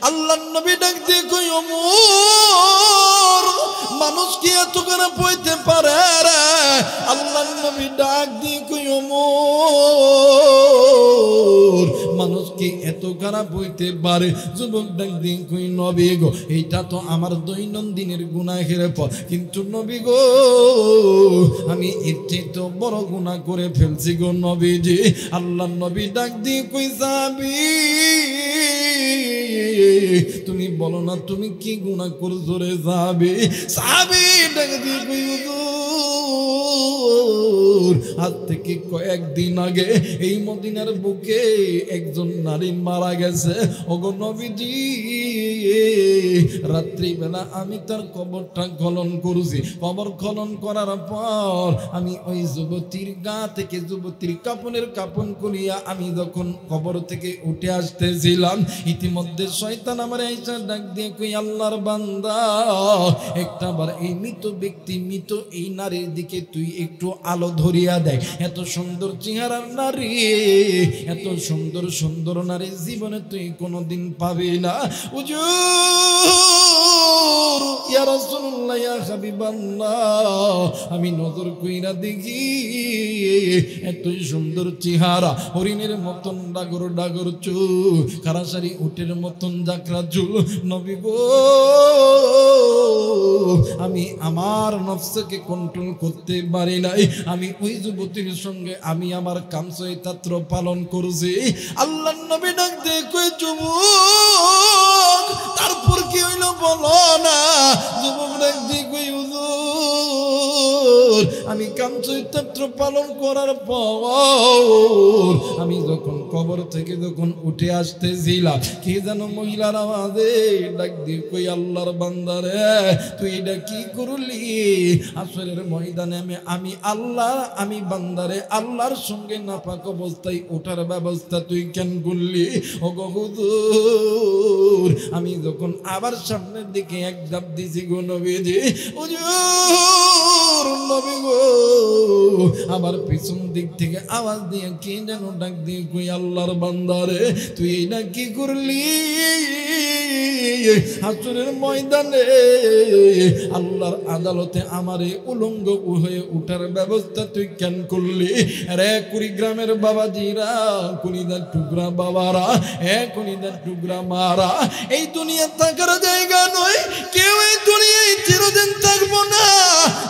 আল্লাহর নবী ডাক দিয়ে কই ওমর মানুষ কি এত করে পড়তে পারে রে আল্লাহর নবী ডাক দিয়ে কই ওমর মানুষ কি এত খারাপ হইতে পারে যুবক ডাক দিয়ে কই নবী গো এইটা তো আমার দৈনন্দিনের গুনাহের পর কিন্তু নবী গো আমি এর চেয়ে তো বড় গুনাহ করে ফেলছি গো নবীজি আল্লাহর নবী ডাক দিয়ে কই সাহাবী তুমি বলো না তুমি কি গুনাহ করছো রে সাহাবী সাহাবী ডাক দিয়ে কই হুজুর আজ থেকে কয়েকদিন আগে এই মদিনার বুকে একজন নারী মারা গেছে ওগো নবীজি রাত্রিবেলা আমি তার কবরটা খনন করছি কবর খনন করার পর আমি ওই যুবতীর গা থেকে যুবতীর কাপনের কাপন করিয়া আমি যখন কবর থেকে উঠে আসতেছিলাম ইতিমধ্যে শয়তান আমার আইসা ডাক দিয়ে কই আল্লাহর বান্দা একটাবার এই মৃত ব্যক্তি মৃত এই নারীর দিকে তুই একটু আলো ধরিয়া দেখ এত সুন্দর চেহারার নারী এত সুন্দর সুন্দর নারী জীবনে তুই কোনোদিন পাবি না হুজুর ইয়া রাসূলুল্লাহ ইয়া হাবিবাল্লাহ আমি নজর কইরা দেখি এতই সুন্দর চেহারা হরিণের মতন ডাগর ডাগর চুল কারাসারি উটের মতন জাকরা চুল নবী গো আমি আমার নফসকে কন্ট্রোল করতে পারি নাই আমি ওই যুবতীর সঙ্গে আমি আমার কামসইতাত্র পালন করছি আল্লাহর নবী ডাক দিয়ে কই যুবক তারপর কি হইল বলো না যুবক ডাক দিয়ে কই হুজুর আমি কামসইতাত্র পালন করার পর আমি যখন কবর থেকে যখন উঠে আসতেছিলাম কি জানো মহিলার আওয়াজে ডাক দিয়ে কই আল্লাহর বান্দারে তুই এটা কি করলি আসরের ময়দানে আমি আল্লাহ আমি বান্দারে আল্লাহর সঙ্গে নাপাক অবস্থায় ওঠার ব্যবস্থা তুই কেন করলি ওগো হুজুর আমি যখন আবার সামনের দিকে এক ধাপ দিছি গো নবীজি হুজুর নবী গো আবার পিছন দিক থেকে আওয়াজ দিয়ে কি যেন ডাক দিয়ে কই আল্লাহর বান্দারে তুই এটা কি করলি হাসরের ময়দানে আল্লাহর আদালতে আমারে উলঙ্গ হয়ে উঠার ব্যবস্থা তুই কেন করলি রে কুড়িগ্রামের বাবাজিরা কুড়িদার টুকরা বাবারা কুড়িদার টুকরা মারা এই দুনিয়া থাকার জায়গা নয় কেউ এই দুনিয়ায় চিরদিন থাকবো না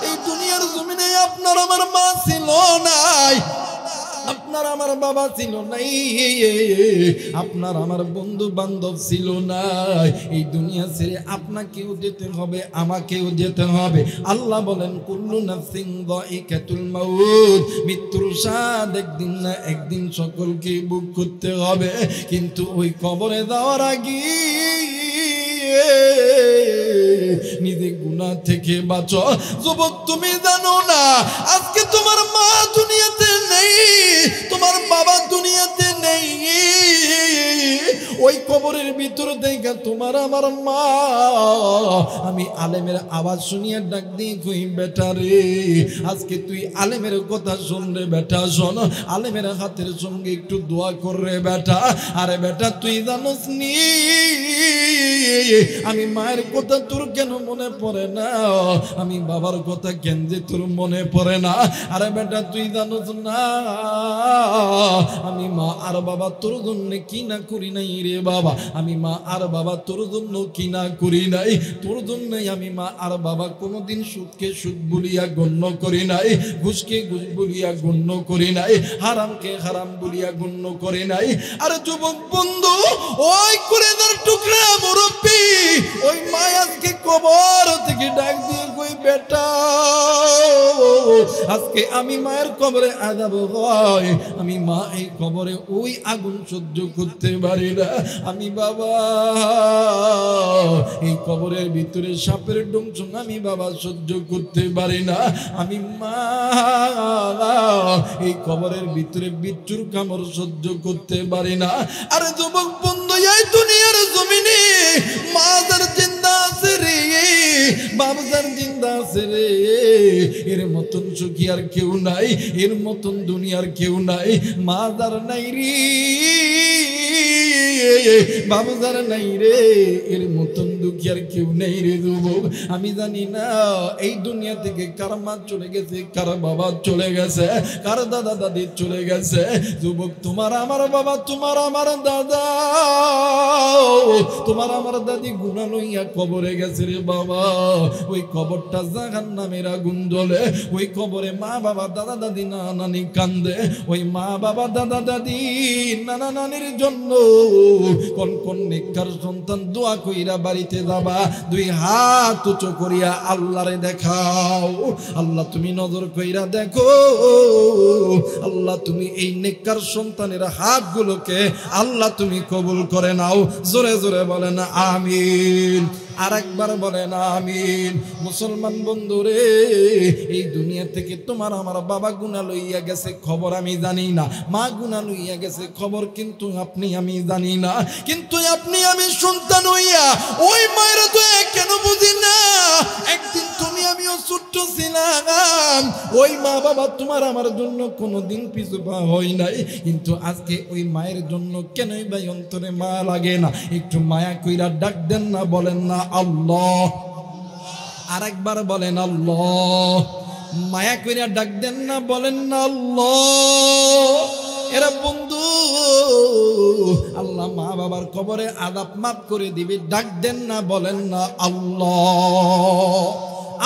এই দুনিয়ার জমিনে আপনার আমার মা ছিল নাই আপনার আমার বাবা ছিল নাই আপনার আমার বন্ধু বান্ধব ছিল নাই এই দুনিয়া ছেড়ে আপনাকেও যেতে হবে আমাকেও যেতে হবে আল্লাহ বলেন কুল্লু নাফসিন যায়িকাতুল মাউত মৃত্যুর স্বাদ একদিন না একদিন সকলকে ভোগ করতে হবে কিন্তু ওই কবরে যাওয়ার আগে নিজে গুনাহ থেকে বাঁচো যুবক তুমি জানো না আজকে তোমার মা দুনিয়াতে নেই তোমার বাবা দুনিয়াতে নেই ওই কবরের ভিতর দেখা তোমার আমার মা আমি আলেমের আওয়াজ শুনিয়ে ডাক দিয়ে কই বেটা রে আজকে তুই আলেমের কথা শুন রে বেটা শোন আলেমের হাতের সঙ্গে একটু দোয়া কর রে বেটা আরে বেটা তুই জানোস নি আমি মায়ের কথা তোর কেন মনে পড়ে না আমি বাবার কথা কেন যে তোর মনে পড়ে না আরে বেটা তুই জানোস না আমি মা আর বাবা তোর জন্য কি না করি নাই রে বাবা আমি মা আর বাবা তোর জন্য কি না করি নাই তোর জন্যই আমি মা আর বাবা কোনোদিন সুদকে সুদ বলিয়া গণ্য করি নাই ঘুষকে ঘুষ বলিয়া গণ্য করি নাই হারামকে হারাম বলিয়া গণ্য করি নাই আরে যুবক বন্ধু ওই কুড়িদার টুকরা মুরব্বী ওই মা আজকে কবর থেকে ডাক দিয়ে কই বেটা আজকে আমি মায়ের কবরে আযাব হয় আমি মা এই কবরে ওই আগুন সহ্য করতে পারি না আমি বাবা এই কবরের ভিতরে সাপের ডংশন আমি বাবা সহ্য করতে পারি না আমি মা এই কবরের ভিতরে বিচ্ছুর কামড় সহ্য করতে পারি না আরে যুবক বন্ধু এই দুনিয়ার জমিনে মা যার জিন্দা আছে রে বাবজার জিন্দা আছে রে এর মতন সুখী আর কেউ নাই এর মতন দুনিয়ার কেউ নাই মা যার নাই রে বাবুজার নাই রে, এর মতন দুঃখী আর কেউ নেই রে যুবক। আমি জানি না এই দুনিয়া থেকে কার মা চলে গেছে, কার বাবা চলে গেছে, কার দাদা দাদি চলে গেছে। যুবক, তোমার আমার বাবা, তোমার আমার দাদা, তোমার আমার দাদি গুনাহ লইয়া কবরে গেছে রে বাবা। ওই কবরটা জাহান্নামের আগুন জ্বলে, ওই কবরে মা বাবা দাদা দাদি নানা নানি কান্দে। ওই মা বাবা দাদা দাদি নানা নানির জন্য কোন কোন নেককার সন্তান দোয়া কইরা বাড়িতে যাবা, দুই হাত উঁচু করিয়া আল্লাহরে দেখাও। আল্লাহ তুমি নজর কইরা দেখো, আল্লাহ তুমি এই নেককার সন্তানের হাতগুলোকে আল্লাহ তুমি কবুল করে নাও। জোরে জোরে বলেন আমিন, আর একবার বলেন আমিন। মুসলমান বন্ধুরে, এই দুনিয়া থেকে তোমার আমার বাবা গুনাহ লইয়া গেছে খবর আমি জানি না, মা গুনাহ লইয়া গেছে খবর কিন্তু আপনি আমি জানি না। কিন্তু আপনি আমি সন্তান হইয়া ওই মায়ের তো কেন বুঝি না? একদিন তুমি আমিও ছোট্ট ছিলাম, ওই মা বাবা তোমার আমার জন্য কোনোদিন পিছু পা হয় নাই, কিন্তু আজকে ওই মায়ের জন্য কেনই ভাই অন্তরে মায়া লাগে না? একটু মায়া কইরা ডাক দেন না, বলেন না আল্লাহ। আর একবার বলেন আল্লাহ। মায়া কইরা ডাক দেন না, বলেন না আল্লাহ। এরা বন্ধু, আল্লাহ মা বাবার কবরে আযাব মাফ করে দিবে, ডাক দেন না, বলেন না আল্লাহ।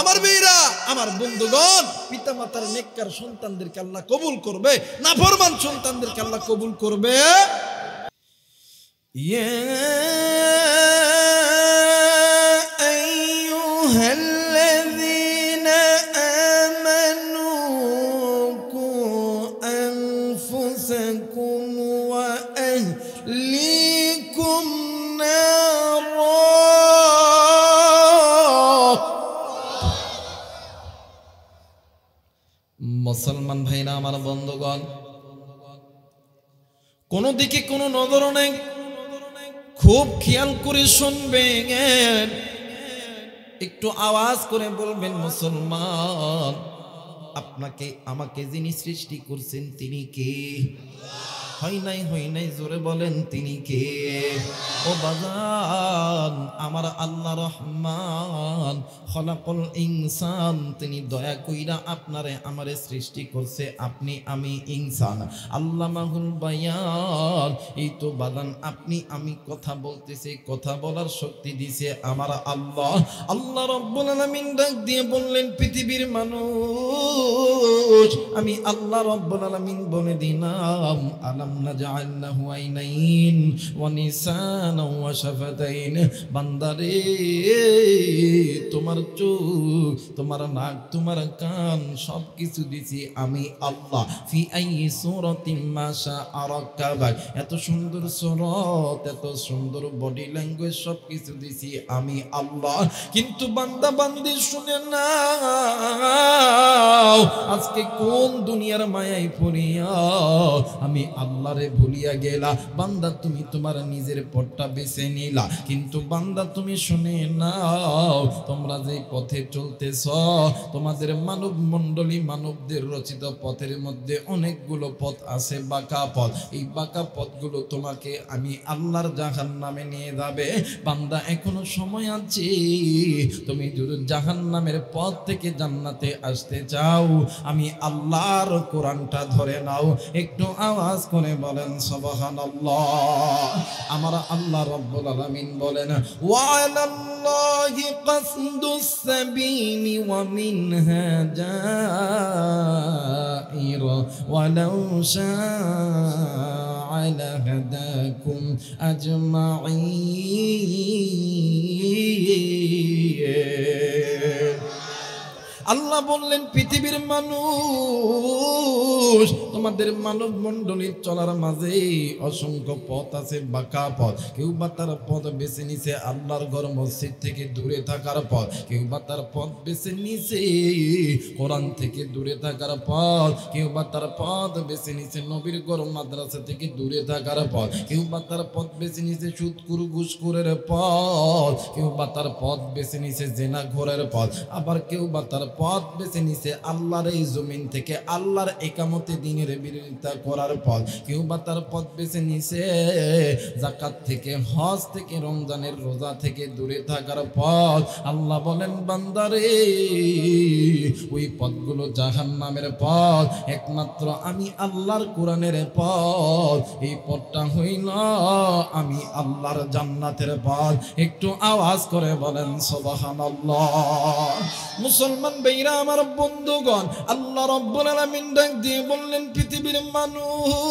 আমার মেয়েরা, আমার বন্ধুগণ, পিতা মাতার নেককার সন্তানদেরকে আল্লাহ কবুল করবে, নাফরমান সন্তানদেরকে আল্লাহ কবুল করবে। মুসলমান ভাইরা, আমার বন্ধুগণ, কোন দিকে কোনো নজর নেই, খুব খেয়াল করে শুনবেন, একটু আওয়াজ করে বলবেন, মুসলমান, আপনাকে আমাকে যিনি সৃষ্টি করছেন তিনি কে? হয় নাই জোরে বলেন, তিনি কে? ও বাজান, আমার আল্লাহ রহমান খলাকুল ইনসান, তিনি দয়া কইরা আপনারে আমারে সৃষ্টি করছে, আপনি আমি ইনসান। আল্লামাহুল বায়ান, এই তো বাজান আপনি আমি কথা বলতেছি, কথা বলার শক্তি দিছে আমার আল্লাহ। আল্লাহ রাব্বুল আলামিন ডাক দিয়ে বললেন, পৃথিবীর মানুষ, আমি আল্লাহ রাব্বুল আলামিন বলে দিলাম, আলাম নাজআল লাহু আইনাইন ওয়া নিসানা ওয়া শাফাতাইন। বান্দারে, তোমার চোখ, তোমার নাক, তোমার কান সব কিছু দিছি আমি আল্লাহ। ফি আইয়ি সূরাতিন মা শাআ রাক্কাবাক, এত সুন্দর সূরত, এত সুন্দর বডি ল্যাঙ্গুয়েজ সব কিছু দিছি আমি আল্লাহ। কিন্তু বান্দা বান্দি শুনে না, আজকে কোন দুনিয়ার মায়ায় পড়িয়া আমি আল্লাহরে ভুলিয়া গেলা। বান্দা, তুমি তোমার নিজের পথটা বেছে নিলা, কিন্তু বান্দা তুমি শুনে নাও, তোমরা যে পথে চলতেছ, তোমাদের মানব মণ্ডলী, মানবদের রচিত পথের মধ্যে অনেকগুলো পথ আছে, বাঁকা পথ। এই বাঁকা পথগুলো তোমাকে আমি আল্লাহর জাহান্নামে নিয়ে যাবে। বান্দা, এখনো সময় আছে, তুমি যদি জাহান্নামের পথ থেকে জান্নাতে আসতে চাও, আমি আল্লাহর কোরআনটা ধরে নাও। একটু আওয়াজ করে বলেন সুবহানাল্লাহ। আমার আল্লাহ রাব্বুল আলামিন বলেন, ওয়া আলাল্লাহি কাসদুস সাবিলি ওয়া মিনহা জাইর ওয়া লাউ শাআ লাহাদাকুম আজমাইন। আল্লাহ বললেন, পৃথিবীর মানুষ, তোমাদের মানব মণ্ডলীর চলার মাঝে অসংখ্য পথ আছে, বাঁকা পথ। কেউ বা তার পথ বেছে নিছে আল্লাহর ঘর মসজিদ থেকে দূরে থাকার পথ, কেউ বা তার পথ বেছে নিছে কোরআন থেকে দূরে থাকার পথ, কেউ বা তার পথ বেছে নিছে নবীর ঘর মাদ্রাসা থেকে দূরে থাকার পথ, কেউ বা তার পথ বেছে নিছে সুদখোর ঘুষখোরের পথ, কেউ বা তার পথ বেছে নিছে জেনাখোরের পথ, আবার কেউ বা তার পথ বেছে নিছে আল্লাহর এই জমিন থেকে আল্লাহর ইকামতে দ্বীনের বিরোধিতা করার পর, কেউ বা তার পথ বেছে নিছে যাকাত থেকে, হজ থেকে, রমজানের রোজা থেকে দূরে থাকার পথ। আল্লাহ বলেন বান্দারে ওই পথগুলো জাহান্নামের পথ, একমাত্র আমি আল্লাহর কোরআনের পথ, এই পথটা হইল আমি আল্লাহর জান্নাতের পথ। একটু আওয়াজ করে বলেন সুবহানাল্লাহ। মুসলমান ভাইরা আমার, বন্ধুগণ, আল্লাহ রাব্বুল আলামিন ডাক দিয়ে বললেন পৃথিবীর মানুষ,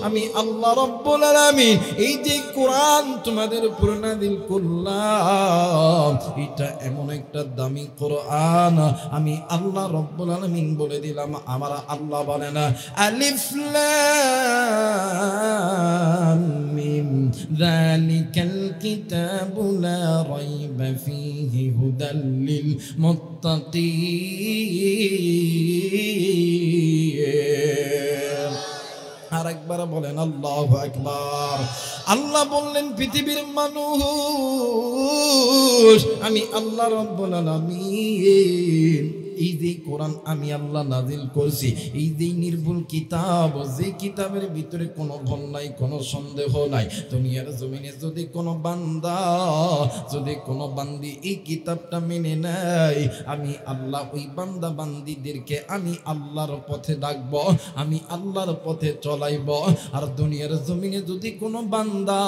আমি আল্লাহ রাব্বুল আলামিন এই যে কোরআন তোমাদের উপর নাযিল করলাম, এটা এমন একটা দামি কোরআন, আমি আল্লাহ রাব্বুল আলামিন বলে দিলাম। আমার আল্লাহ বলেন আলিফ লাম মিম যালিকাল কিতাবু লা রাইবা ফীহি হুদাল লিল মুত্তাকিন। আরেকবার বলেন আল্লাহু আকবার। আল্লাহ বললেন পৃথিবীর মানুষ, আমি আল্লাহ রাব্বুল আলামিন এই যে কোরআন আমি আল্লাহ নাজিল করছি, এই যে নির্ভুল কিতাব, যে কিতাবের ভিতরে কোনো ভুল নাই, কোনো সন্দেহ নাই, দুনিয়ার জমিনে যদি কোনো বান্দা, যদি কোনো বান্দি এই কিতাবটা মেনে নেয়, আমি আল্লাহ ওই বান্দা বান্দিদেরকে আমি আল্লাহর পথে ডাকব, আমি আল্লাহর পথে চলাইব। আর দুনিয়ার জমিনে যদি কোনো বান্দা,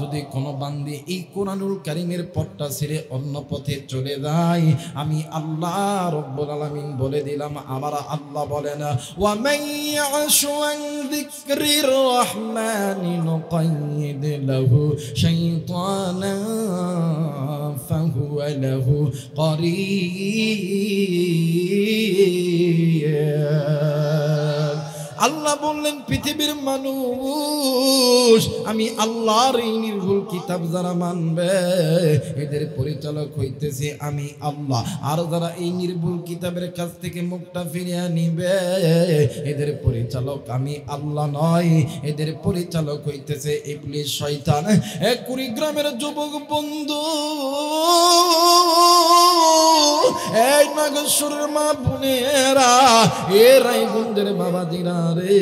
যদি কোনো বান্দি এই কোরআনুল কারীমের পথটা ছেড়ে অন্য পথে চলে যায়, আমি আল্লাহ রব্বুল আলামিন বলে দিলাম, আমার আল্লাহ বলেন ওয়া মান ইয়াশু আন যিকরির রহমানি নুকাইয়িদ লাহু শাইতানান ফাহুয়া লাহু করিন। আল্লাহ বললেন পৃথিবীর মানুষ, আমি আল্লাহর এই নির্ভুল কিতাব যারা মানবে এদের পরিচালক হইতেছে আমি আল্লাহ। আর যারা এই নির্ভুল কিতাবের কাছ থেকে মুখটা ফিরিয়ে নিবে এদের পরিচালক আমি আল্লাহ নয়, এদের পরিচালক হইতেছে ইবলিস, শয়তান। এক কুড়িগ্রামের যুবক বন্ধু, এই নাগেশ্বরের মা বোনেরা, এ রায়গঞ্জের বাবাজিরা রে,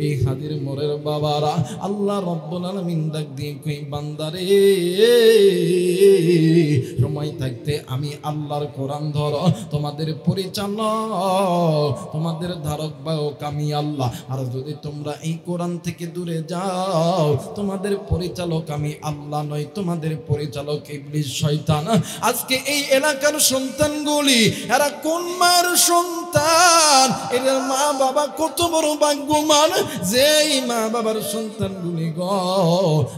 এই হাজির মোড়ের বাবারা, আল্লাহ রাব্বুল আলামিন ডাক দিয়ে কই বান্দারে সময় থাকতে আমি আল্লাহর কোরআন ধরো, তোমাদের পরিচালক, তোমাদের ধারক বাহক আমি আল্লাহ। আর যদি তোমরা এই কোরআন থেকে দূরে যাও, তোমাদের পরিচালক আমি আল্লাহ নয়, তোমাদের পরিচালক ইবলিস, শয়তান। আজকে এই এলাকার সন্তানগুলি এরা কোন মার সন্তান, এদের মা বাবা কত বড় ভাগ্যবান, যেই মা বাবার সন্তানগুলি গো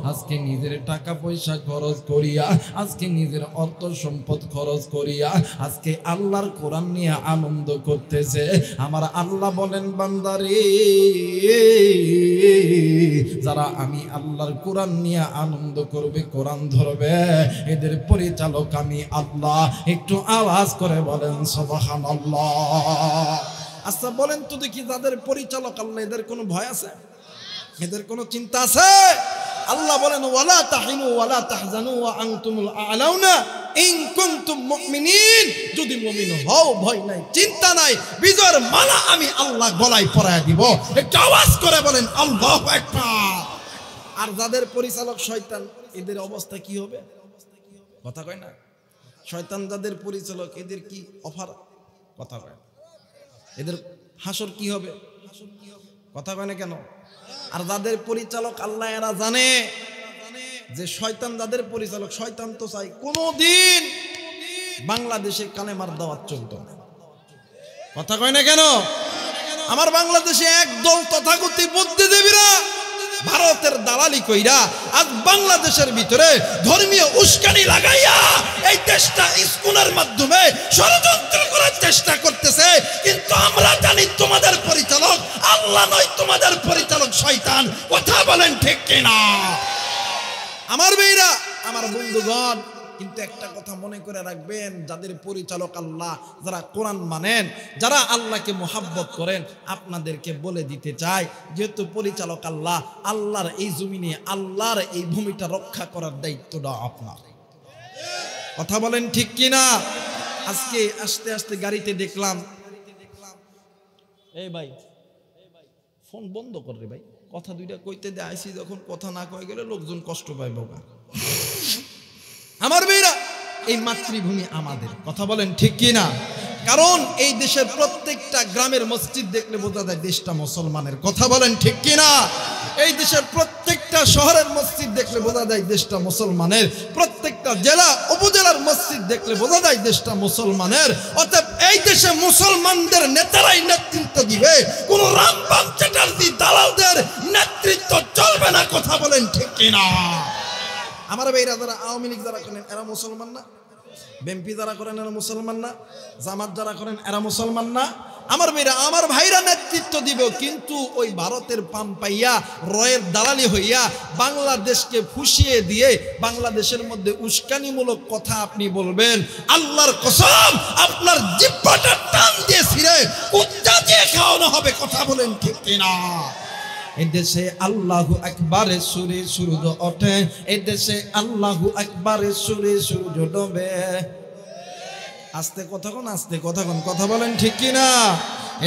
আজকে নিজের টাকা পয়সা খরচ করিয়া, আজকে নিজের অর্থ সম্পদ খরচ করিয়া আজকে আল্লাহর কোরআন নিয়ে আনন্দ করতেছে। আমার আল্লাহ বলেন বান্দারে, যারা আমি আল্লাহর কোরআন নিয়ে আনন্দ করবে, কোরআন ধরবে, এদের পরিচালক আমি আল্লাহ। একটু আওয়াজ করে বলেন সুবহানাল্লাহ। আচ্ছা বলেন তো দেখি, যাদের পরিচালক আল্লাহ, এদের কোনো ভয় আছে? এদের কোনো চিন্তা আছে? আল্লাহ বলেন ওয়ালা তাহিনু ওয়ালা তাহজানু ওয়া আনতুমুল আ'লাউনা ইন কুনতুম মুমিনিন। যদি মুমিন হও, ভয় নাই, চিন্তা নাই, বিজয়ের মালা আমি আল্লাহ গলায় পরায় দিব। একটু আওয়াজ করে বলেন আল্লাহু আকবার। আর যাদের পরিচালক শয়তান, এদের অবস্থা কি হবে? কথা কয় না? শয়তান যাদের পরিচালক, এদের কি অফার? কথা কয়। এদের হাসর কি হবে? কথা কয় না কেন? আর যাদের পরিচালক আল্লাহ, এরা জানে যে শয়তান যাদের পরিচালক, শয়তান তো চাই কোনদিন বাংলাদেশে কালেমার দাওয়াত চলতো না। কথা কয় না কেন? আমার বাংলাদেশে একদল তথাকথিত বুদ্ধিজীবীরা ভারতের দালালি কইরা আজ বাংলাদেশের ভিতরে ধর্মীয় উস্কানি লাগাইয়া এই দেশটা স্কুলের মাধ্যমে ষড়যন্ত্র করার চেষ্টা করতেছে। কিন্তু আমরা জানি তোমাদের পরিচালক আল্লাহ নয়, তোমাদের পরিচালক শয়তান। কথা বলেন ঠিক কিনা? আমার ভাইরা, আমার বন্ধুগণ, কিন্তু একটা কথা মনে করে রাখবেন, যাদের পরিচালক আল্লাহ, যারা কোরআন মানেন, যারা আল্লাহকে মোহাব্বত করেন, আপনাদেরকে বলে দিতে চাই, যেহেতু পরিচালক আল্লাহ, আল্লাহর এই জমিনে আল্লাহর এই ভূমিটা রক্ষা করার দায়িত্বটা আপনার। কথা বলেন ঠিক কিনা? আজকে আস্তে আস্তে গাড়িতে দেখলাম, এই ভাই ফোন বন্ধ কর রে ভাই, কথা দুইটা কইতে দে, আইসি যখন কথা না কয়ে গেলে লোকজন কষ্ট পায় বাবা। আমার মেয়েরা, এই মাতৃভূমি আমাদের, কথা বলেন ঠিক কি না? কারণ এই দেশের প্রত্যেকটা গ্রামের মসজিদ দেখলে বোঝা যায় দেশটা মুসলমানের, কথা বলেন ঠিক কি না? এই দেশের প্রত্যেকটা শহরের মসজিদ দেখলে বোঝা যায় দেশটা মুসলমানের, প্রত্যেকটা জেলা উপজেলার মসজিদ দেখলে বোঝা যায় দেশটা মুসলমানের। অতএব এই দেশে মুসলমানদের নেতারাই নেতৃত্ব দিবে, কোন রামবাম চ্যাটার্জি দালালদের নেতৃত্ব চলবে না, কথা বলেন ঠিক কি না? আমার ভাইরা যারা আওয়ামী লীগ যারা করেন এরা মুসলমান না? বিএনপি যারা করেন এরা মুসলমান না? জামাত যারা করেন এরা মুসলমান না? আমার ভাইরা নেতৃত্ব দিব, কিন্তু ওই ভারতের পাম পাইয়া রয়ের দালালি হইয়া বাংলাদেশকে ফুসিয়ে দিয়ে বাংলাদেশের মধ্যে উস্কানিমূলক কথা আপনি বলবেন, আল্লাহর কসম আপনার জিহ্বাটা টান দিয়ে ছিঁড়ে কুত্তা দিয়ে খাওয়ানো হবে, কথা বলেন ঠিক কিনা? এদেশে আল্লাহু আকবারের সুরে সূর্য ওঠে, এদেশে আল্লাহু আকবারের সুরে সূর্য ডোবে। আস্তে কথা কোন, আস্তে কথা কোন, কথা বলেন ঠিক কি না?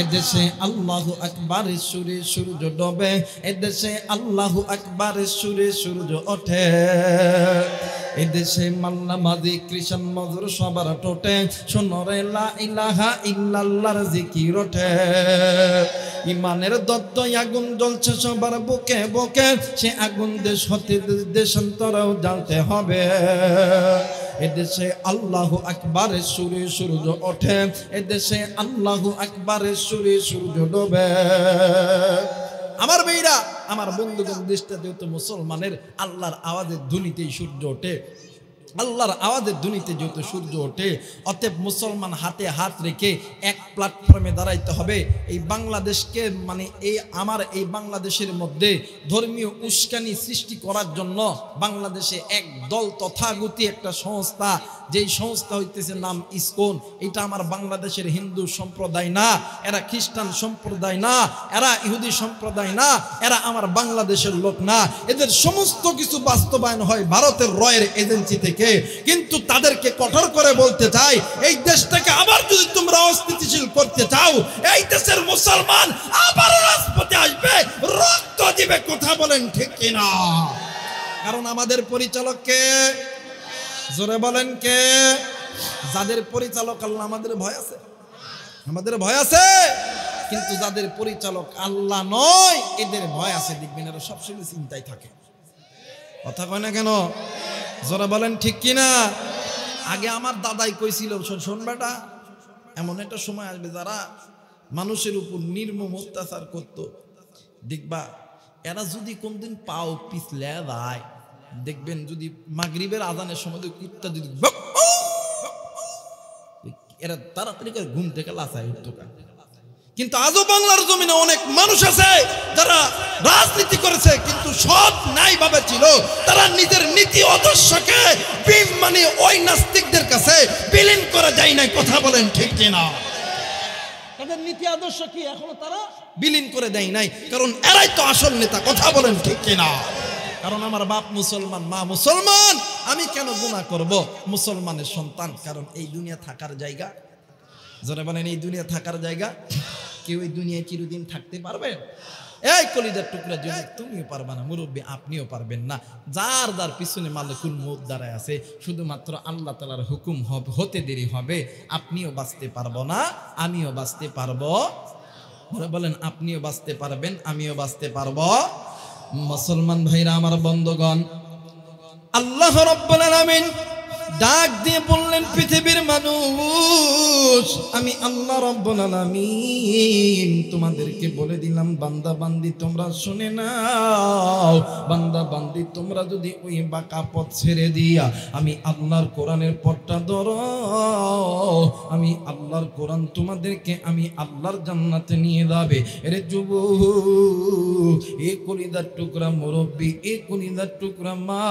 এদেশে আল্লাহু আকবারের সুরে সূর্য ডোবে, এদেশে আল্লাহু আকবারের সুরে সূর্য ওঠে। এদেশে মাল্লা মাদি কৃষণ মজুর সবার টোটে, শোনরে লা ইলাহা ইল্লাল্লাহর জিকির ওঠে। ইমানের দত্ত আগুন জ্বলছে সবার বুকে বুকে, সে আগুন দেশ হতে দেশান্তরেও জ্বালতে হবে। এদেশে আল্লাহু আকবারের সুরে সূর্য ওঠে, এদেশে আল্লাহু আকবারের সুরে সূর্য ডোবে। আমার মেয়েরা, আমার বন্ধুগণ, দেশটা যেহেতু মুসলমানের, আল্লাহর আওয়াজের ধ্বনিতেই সূর্য ওঠে, আল্লাহর আওয়াজের ধ্বনিতে যেহেতু সূর্য ওঠে, অতএব মুসলমান হাতে হাত রেখে এক প্ল্যাটফর্মে দাঁড়াইতে হবে। এই বাংলাদেশকে এই বাংলাদেশের মধ্যে ধর্মীয় উস্কানি সৃষ্টি করার জন্য বাংলাদেশে এক দল তথাগতি একটা সংস্থা, যেই সংস্থা হইতেছে নাম ইসকন, এটা আমার বাংলাদেশের হিন্দু সম্প্রদায় না, এরা খ্রিস্টান সম্প্রদায় না, এরা ইহুদি সম্প্রদায় না, এরা আমার বাংলাদেশের লোক না। এদের সমস্ত কিছু বাস্তবায়ন হয় ভারতের রয়ের এজেন্সি থেকে। কিন্তু তাদেরকে কঠোর করে বলতে চাই, এই দেশটাকে আবার যদি তোমরা অস্থিতিশীল করতে চাও, এই দেশের মুসলমান আবার রাজপথে আসবে, রক্ত দিবে, কথা বলেন ঠিক কিনা? কারণ আমাদের পরিচালক কে? জোরে বলেন কে? যাদের পরিচালক আল্লাহ, আমাদের ভয় আছে, আমাদের ভয় আছে। কিন্তু যাদের পরিচালক আল্লাহ নয়, এদের ভয় আছে, দেখবেন এরা সবসময় চিন্তায় থাকে। কথা কয় না কেন? জোরে বলেন ঠিক কিনা? আগে আমার দাদাই কইছিল, শোন বেটা, এমন একটা সময় আসবে যারা মানুষের উপর নির্মম অত্যাচার করত, দেখবা এরা যদি কোনদিন পাও পিছলে যায়, দেখবেন যদি মাগরিবের আজানের সময় কুত্তা যদি এরা তাড়াতাড়ি করে ঘুম থেকে লাফায় উঠতো। কিন্তু আজও বাংলার জমিনে অনেক মানুষ আছে যারা রাজনীতি করেছে, কিন্তু সৎ নাই ভাবে ছিল, তারা নিজের নীতি আদর্শকে ওই নাস্তিকদের কাছে বিলীন করে যায় নাই, কথা বলেন ঠিক কিনা? তাদের নীতি আদর্শ কি এখনো তারা বিলীন করে দেয় নাই, কারণ এরাই তো আসল নেতা, কথা বলেন ঠিক কিনা? কারণ আমার বাপ মুসলমান, মা মুসলমান, আমি কেন গুনাহ করব? মুসলমানের সন্তান, কারণ এই দুনিয়া থাকার জায়গা। যারা বলেন এই দুনিয়া থাকার জায়গা, কেউ এই দুনিয়ায় চিরদিন থাকতে পারবে? এই কলিজার টুকরা জন্য তুমিও পারবা না, মুরব্বী আপনিও পারবেন না। যার যার পিছনে মালিকুল মউত দাঁড়ায় আছে, শুধুমাত্র আল্লাহ তাআলার হুকুম হতে দেরি হবে, আপনিও বাঁচতে পারবো না, আমিও বাঁচতে পারবো। বলেন আপনিও বাঁচতে পারবেন, আমিও বাঁচতে পারবো। মুসলমান ভাইরা, আমার বন্ধুগণ, আল্লাহ রাব্বুল আলামিন ডাক দিয়ে বললেন, পৃথিবীর মানুষ, আমি আল্লাহ রাব্বুল আলামিন তোমাদেরকে বলে দিলাম, বান্দা বান্দি তোমরা শুনে নাও। বান্দা বান্দি তোমরা যদি ওই বাঁকা পথ ছেড়ে দিয়া আমি আল্লাহর কোরআনের পথটা ধরো, আমি আল্লাহর কোরআন তোমাদেরকে আমি আল্লাহর জান্নাতে নিয়ে যাবে। এরে যুবক, এ কলিজার টুকরা মুরব্বী, এ কলিজার টুকরা মা,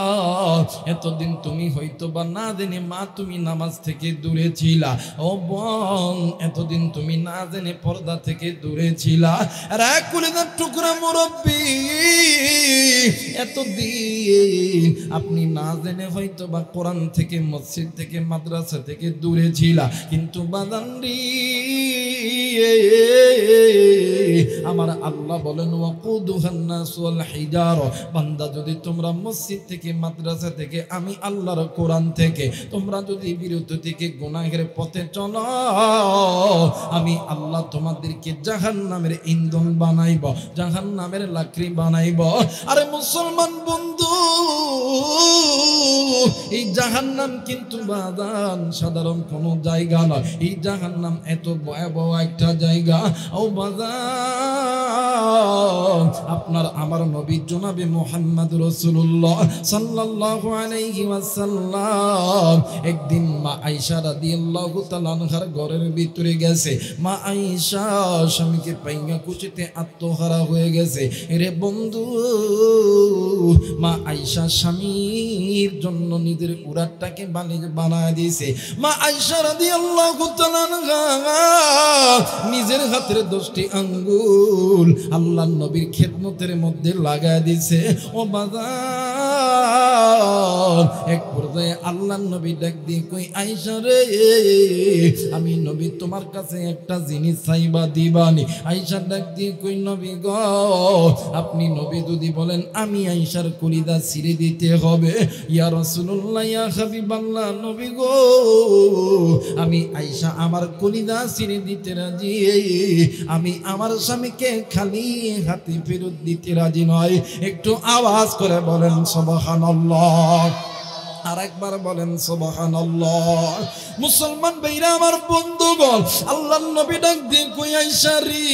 এতদিন তুমি হয়তো বা না জেনে মা তুমি নামাজ থেকে দূরে ছিলা, ও বোন এতদিন তুমি না জেনে পর্দা থেকে দূরে ছিলা। রে কলিজার টুকরা মুরব্বী, এতদিন আপনি না জেনে হয়তো বা কোরআন থেকে, মসজিদ থেকে, মাদ্রাসা থেকে দূরে ছিলা, কিন্তু বাদানরি আমার আল্লাহ বলেন ওয়াকুদুহান নাস ওয়াল হিজার, বান্দা যদি তোমরা মসজিদ থেকে, মাদ্রাসা থেকে, আমি আল্লাহর কোরআন থেকে তোমরা যদি বিরত থেকে গুনাহের পথে চলো, আমি আল্লাহ তোমাদেরকে জাহান্নামের ইন্ধন বানাইব, জাহান্নামের লাকড়ি বানাইব। আরে মুসলমান বন্ধু, এই জাহান্নাম কিন্তু বাদান সাধারণ কোনো জায়গা নয়। এই জাহান্নাম এত ভয়াবহ একটা জায়গা। ও বাদান, আপনার আমার নবী জনাবে মুহাম্মদ রাসূলুল্লাহ সাল্লাল্লাহু আলাইহি ওয়াসাল্লাম একদিন মা আয়েশা রাদিয়াল্লাহু তাআলা আনহার ঘরের ভিতরে গেছে। মা আয়েশা স্বামীকে পাইয়া খুশিতে আত্মহারা হয়ে গেছে। রে বন্ধু, মা আয়েশা স্বামীর জন্য নিজের উরাতটাকে বালিশ বানায় দিয়েছে। মা আয়েশা রাদিয়াল্লাহু তাআলা আনহা নিজের হাতের 10টি আঙ্গুল আল্লাহর নবীর খেদমতের মধ্যে লাগায় দিয়েছে। ও বাজার, এক পর্যায়ে আল্লাহর নবী ডাক দিয়ে কই, আয়েশা রে, আমি নবী তোমার কাছে একটা জিনিস চাইবা দিবানি? আয়েশা ডাক দিয়ে কই, নবী গো, আপনি নবী যদি বলেন আমি আয়েশার কলিজা ছিঁড়ে দিতে হবে। ইয়া রাসূলুল্লাহ, ইয়া হাবিবাল্লাহ, নবী গো, আমি আয়েশা আমার কলিজা ছিঁড়ে দিতে রাজি, আমি আমার স্বামীকে খালি হাতে ফেরত দিতে রাজি নয়। একটু আওয়াজ করে বলেন সুবহানাল্লাহ, আর একবার বলেন সুবহানাল্লাহ। মুসলমান ভাইরা আমার বন্ধুগণ, আল্লাহর নবী ডাক দিয়ে কই, আয়েশা রে,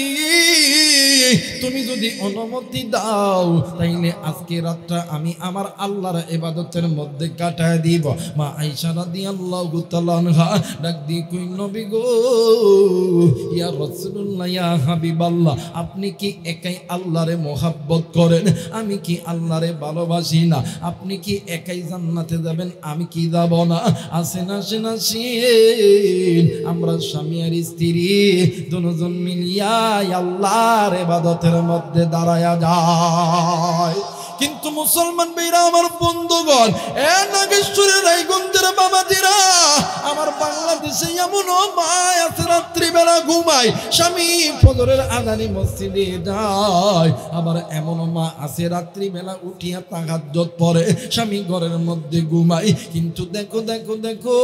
তুমি যদি অনুমতি দাও তাইলে আজকে রাতটা আমি আমার আল্লাহর ইবাদতের মধ্যে কাটায় দিব। মা আয়েশা রাদিয়াল্লাহু তাআলা আনহা ডাক দিয়ে কই, নবী গো, ইয়া রাসূলুল্লাহ, ইয়া হাবিবাল্লাহ, আপনি কি একাই আল্লাহরে মোহাব্বত করেন? আমি কি আল্লাহরে ভালোবাসি না? আপনি কি একাই জান্নাতে যাবেন, আমি কি যাব না? আসেন আসেন আসেন, আমরা স্বামী আর স্ত্রী দুজন মিলিয়া আল্লাহর ইবাদতের মধ্যে দাঁড়ায়া যায়। কিন্তু মুসলমান ভাইরা আমার বন্ধুগণ, এ নাগেশ্বরের রায়গঞ্জের বাবাজিরা, আমার বাংলাদেশে এমন মা আছে রাত্রিবেলা ঘুমায়, স্বামী ফজরের আযানে মসজিদে যায়। আবার এমন মা আছে রাত্রিবেলা উঠিয়া তাহাজ্জুদ পড়ে, স্বামী ঘরের মধ্যে ঘুমায়। কিন্তু দেখো দেখো দেখো,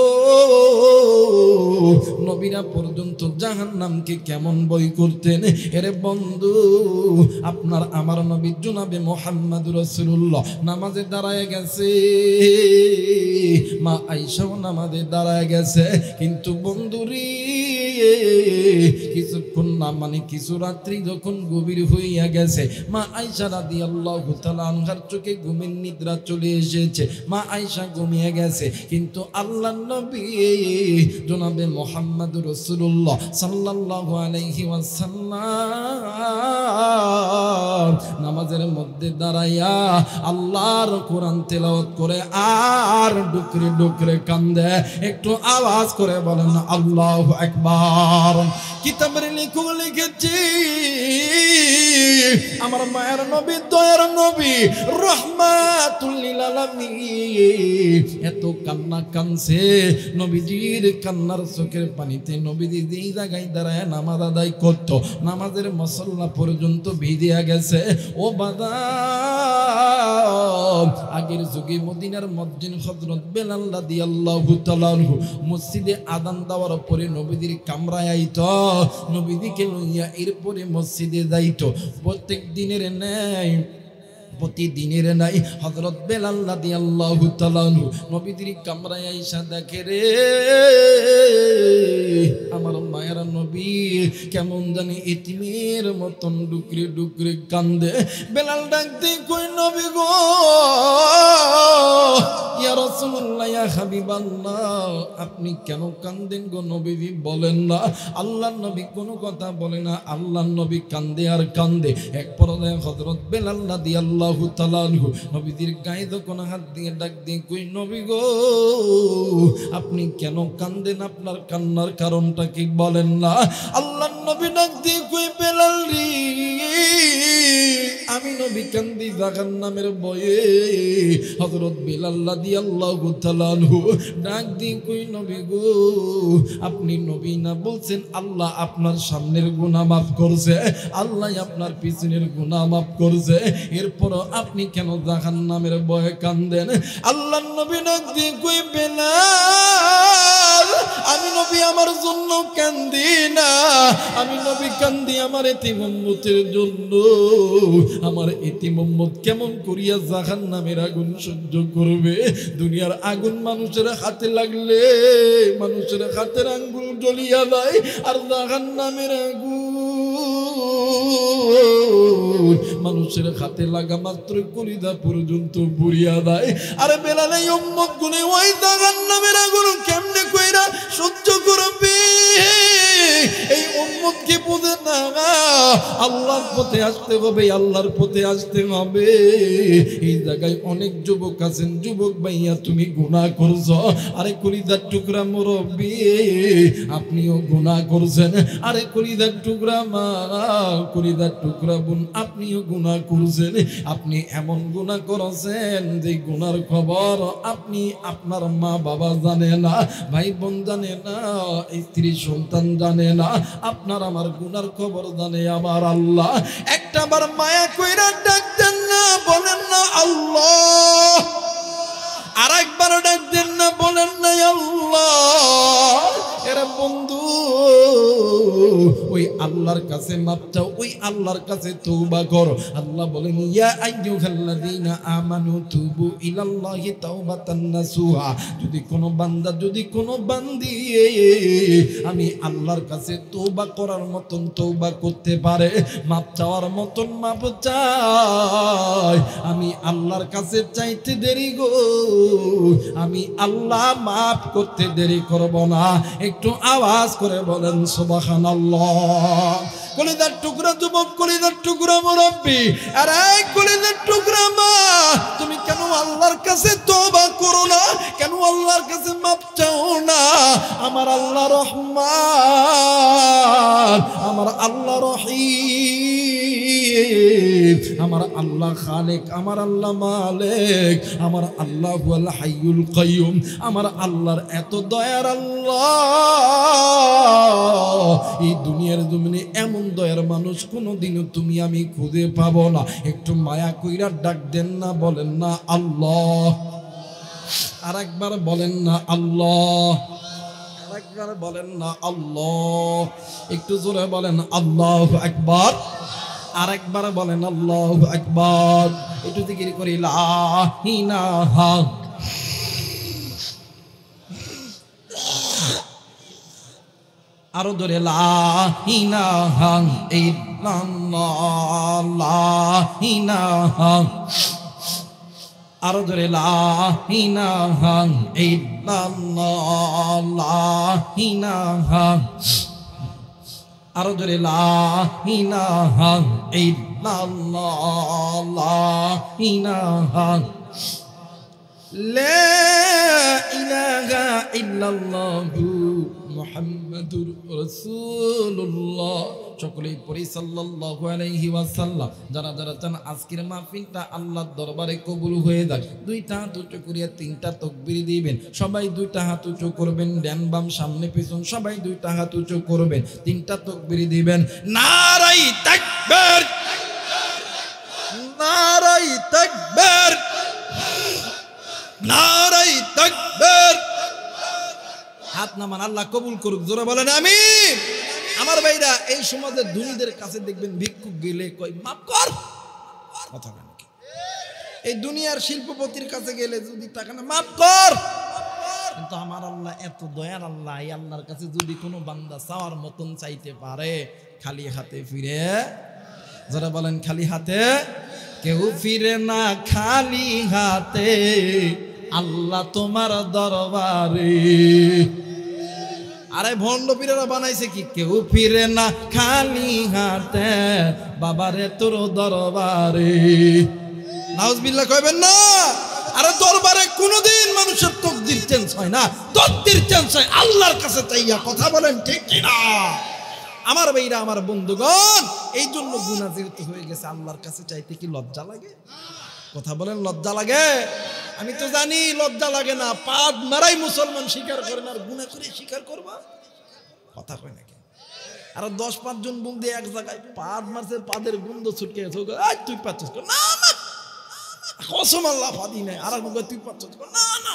নবীরা পর্যন্ত জাহান্নামকে কেমন বই করতেন। এরে বন্ধু, আপনার আমার নবী জনাবে মুহাম্মদ রাসূলুল্লাহ নামাজে দাঁড়ায় গেছে, মা আয়েশাও নামাজে দাঁড়ায় গেছে। কিন্তু বন্ধুরি, কিছুক্ষণ না মানে কিছু রাত্রি যখন গভীর হইয়া গেছে, মা আয়েশা রাদিয়াল্লাহু তাআলা আনহার চোখে ঘুমের নিদ্রা চলে এসেছে। মা আয়েশা ঘুমিয়ে গেছে, কিন্তু আল্লাহর নবী জনাবে মুহাম্মদ রাসূলুল্লাহ সাল্লাল্লাহু আলাইহি ওয়াসাল্লাম নামাজের মধ্যে দাঁড়াইয়া আল্লাহর কোরআন তেলাওয়াত করে আর ডুকরে ডুকরে কান্দে। একটু আওয়াজ করে বলেন আল্লাহু আকবার। কিতাবের লেখক লিখেছি, আমার মায়ের নবী, দয়ার নবী, রাহমাতুল লিল আলামিন এত কান্না কানছে। নবীজির কান্নার চোখের পানিতে নবীজি যেই জায়গায় দাঁড়ায় নামাজ আদায় করতো, নামাজের মুসল্লা পর্যন্ত ভিজিয়া গেছে। ও বাদা, আগের যুগে মদিনার মুয়াজ্জিন হযরত বেলাল রাদিয়াল্লাহু তাআলা আনহু মসজিদে আযান দেওয়ার পরে নবীজির কামরায় আইতো, নবীজিকে লইয়া এরপরে মসজিদে যাইতো। প্রতিদিনের নাই হযরত বেলাল রাদিয়াল্লাহু তাআলা আনহু নবীজির কামরায় আইসা দেখে, রে আমার মায়ের নবী কেমন জানি ইতিমের মতন ডুকরে ডুকরে কান্দে। বেলাল ডাক দিয়ে কই, নবী গো, ইয়া রাসূলুল্লাহ, ইয়া হাবিবাল্লাহ আপনি কেন কান্দেন গো নবীজি বলেন না। আল্লাহর নবী কোনো কথা বলে না, আল্লাহর নবী কান্দে আর কান্দে। এক পর্যায়ে হযরত বেলাল রাদিয়াল্লাহু তাআলা আনহু নবীজির গায়ে যখন হাত দিয়ে ডাক দিয়ে কই নবী গো আপনি কেন কান্দেন, আপনার কান্নার কারণটা কি বলেন না। আল্লাহর নবী ডাক দিয়ে কই বেলাল রে আমি নবী কান্দি জাহান্নামের ভয়ে। হযরত বেলাল রাদিয়াল্লাহু তাআলা আনহু ডাক দিয়ে কই নবী গো আপনি নবী না বলছেন আল্লাহ আপনার সামনের গুনাহ মাফ করছে, আল্লাহ আপনার পিছনের গুনাহ মাফ করছে, এরপরও আপনি কেন জাহান্নামের ভয়ে কান্দেন। আল্লাহর নবী ডাক দিয়ে কই বেলাল আমি নবী আমার জন্য কান্দি না, আমি নবী কান্দি আমার এতিম উম্মতের জন্য। আমার এতিম উম্মত কেমন করিয়া জাহান্নামের আগুন সহ্য করবে। দুনিয়ার আগুন মানুষের হাতে লাগলে মানুষের হাতের আঙ্গুল জ্বলিয়া যায়, আর জাহান্নামের আগুন মানুষের হাতে লাগা মাত্র কলিজা পর্যন্ত পুড়িয়া দেয়। আর বেলাল এই উম্মত গুনে ওই জাহান্নামের আগুন কেমনে কইরা সহ্য করবে। এই উম্মতকে বুঝে না আল্লাহর পথে আসতে হবে, আল্লাহর পথে আসতে হবে। এই জায়গায় অনেক যুবক আছেন, যুবক ভাইয়া তুমি গুনাহ করছো, আরে কলিজার টুকরা মুরব্বি আপনিও গুনাহ করছেন, আরে কলিজার টুকরা মা কলিজার টুকরা বোন আপনিও গুনাহ করছেন। আপনি এমন গুনাহ করেছেন যে গুনার খবর আপনি আপনার মা বাবা জানে না, ভাই বোন জানে না, স্ত্রী সন্তান জানে না, আপনার আমার গুনার খবর জানে আমার আল্লাহ। একটাবার মায়া কইরা ডাক দেন না, বলেন না আল্লাহ। আর একবার ডাক দেন না, বলেন না আল্লাহ। এরা বন্ধু ওই আল্লাহর কাছে মাপ চাও, ওই আল্লাহর কাছে তওবা করো। আল্লাহ বলেন ইয়া আইয়ুহাল্লাযীনা আমানু তুবু ইলাল্লাহি তাওবাতান নাসুহা। যদি কোনো বান্দা যদি কোনো বান্দি আমি আল্লাহর কাছে তওবা করার মতন তওবা করতে পারে, মাপ চাওয়ার মতন মাপ চায়, আমি আল্লাহর কাছে চাইতে দেরি গো আমি আল্লাহ মাফ করতে দেরি করব না। একটু আওয়াজ করে বলেন সুবহানাল্লাহ। কলিজার টুকরা যুবক, কলিজার টুকরা মুরব্বি, আরে কলিজার টুকরা মা তুমি কেন আল্লাহর কাছে তওবা করো না, কেন আল্লাহর কাছে মাফ চাও না। আমার আল্লাহ রহমান, আমার আল্লাহ রহিম, আমার আল্লাহ খালিক, আমার আল্লাহ মালিক, আমার আল্লাহ হুয়াল হাইয়ুল কাইয়ুম। আমার আল্লাহর এত দয়ার আল্লাহ, এই দুনিয়ার জমিনে এমন দয়ার মানুষ কোনোদিনও তুমি আমি খুঁজে পাবো না। একটু মায়া কইরা ডাক দেন না, বলেন না আল্লাহ। আর একবার বলেন না আল্লাহ, আর একবার বলেন না আল্লাহ। একটু জোরে বলেন আল্লাহু আকবার। আর একবার বলেন আল্লাহু আকবার। একটু জিকির করি লা ইলাহা, আরো ধরে লা ইলাহা ইল্লাল্লাহ, লা ইলাহা, আরো ধরে লা ইলাহা ইল্লাল্লাহ, লা ইলাহা, আরো ধরে লা ইলাহা ইল্লাল্লাহ, লা ইলাহা, লা ইলাহা ইল্লাল্লাহু মুহাম্মাদুর রাসূলুল্লাহ। সকলেই পড়ি সাল্লাল্লাহু আলাইহি ওয়াসাল্লাম। যারা যারা চান আজকের মাহফিলটা আল্লাহর দরবারে কবুল হয়ে যাক, দুইটা হাত উঁচু করিয়া তিনটা তাকবীর দিবেন। সবাই দুইটা হাত উঁচু করবেন, ডান বাম সামনে পিছন সবাই দুইটা হাত উঁচু করবেন, তিনটা তাকবীর দিবেন। নারায়ে তাকবীর, নারায়ে তাকবীর, নারায়ে তাকবীর। হাত নামান, আল্লাহ কবুল করুক। জোরে বলেন আমিন। আমার ভাইরা, এই সমাজের ধনীদের কাছে দেখবেন ভিক্ষুক গেলে কই মাফ কর, কথা বলেন কি? এই দুনিয়ার শিল্পপতির কাছে গেলে যদি টাকা না মাফ কর, কিন্তু আমার আল্লাহ এত দয়ার আল্লাহ, এই আল্লাহর কাছে যদি কোনো বান্দা চাওয়ার মতন চাইতে পারে, খালি হাতে ফিরে, যারা বলেন খালি হাতে কেউ ফিরে না, খালি হাতে আল্লাহ তোমার দরবারে। আরে ভণ্ড পীরেরা বানাইছে কি, কেউ ফিরে না খালি হাতে বাবারে তোর দরবারে। নাউজুবিল্লাহ কইবেন না। আরে দরবারে কোনোদিন মানুষের তকদির চেঞ্জ হয় না, তকদির চেঞ্জ হয় আল্লাহর কাছে চাইয়া। কথা বলেন ঠিক কিনা? আমার ভাইরা, আমার বন্ধুগণ, এই জন্য গুনাহ যেহেতু হয়ে গেছে, আল্লাহর কাছে চাইতে কি লজ্জা লাগে? কথা বলেন, লজ্জা লাগে? আমি তো জানি লজ্জা লাগে না। পাদ মারাই মুসলমান স্বীকার করে না, আর গুনাহ করে স্বীকার করবা? কথা কয় নাকি? আর 10-5 জন বন্ধু এক জায়গায় পাদ মারছে, পাদের গন্ধ ছুটকে গেছে, তুই পাচ্ছিস না না, কসম আল্লাহ পাদি নাই। আর তুই পাচ্ছিস না না,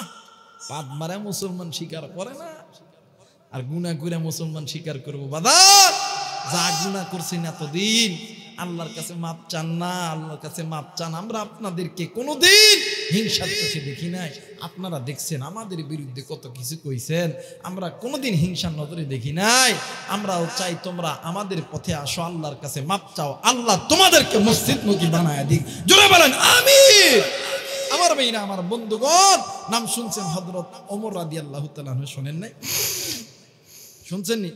পাদ মারা মুসলমান স্বীকার করে না, আর গুনাহ করে মুসলমান স্বীকার করবো? বাদার যা গুনাহ করছেন এতদিন আল্লাহর কাছে মাপ চান না, আল্লাহর কাছে মাপ চান। আমরা আপনাদেরকে কোনোদিন হিংসার চোখে দেখি নাই। আপনারা দেখছেন আমাদের বিরুদ্ধে কত কিছু কইছেন, আমরা কোনোদিন হিংসার নজরে দেখি নাই। আমরাও চাই তোমরা আমাদের পথে আসো, আল্লাহর কাছে মাপ চাও, আল্লাহ তোমাদেরকে মসজিদমুখী বানায় দিক। জোরে বলেন আমিন। আমার ভাইরা, আমার বন্ধুগণ, নাম শুনছেন হযরত ওমর রাদিয়াল্লাহু তাআলা আনহু, শুনেন নাই? শুনছেন নি?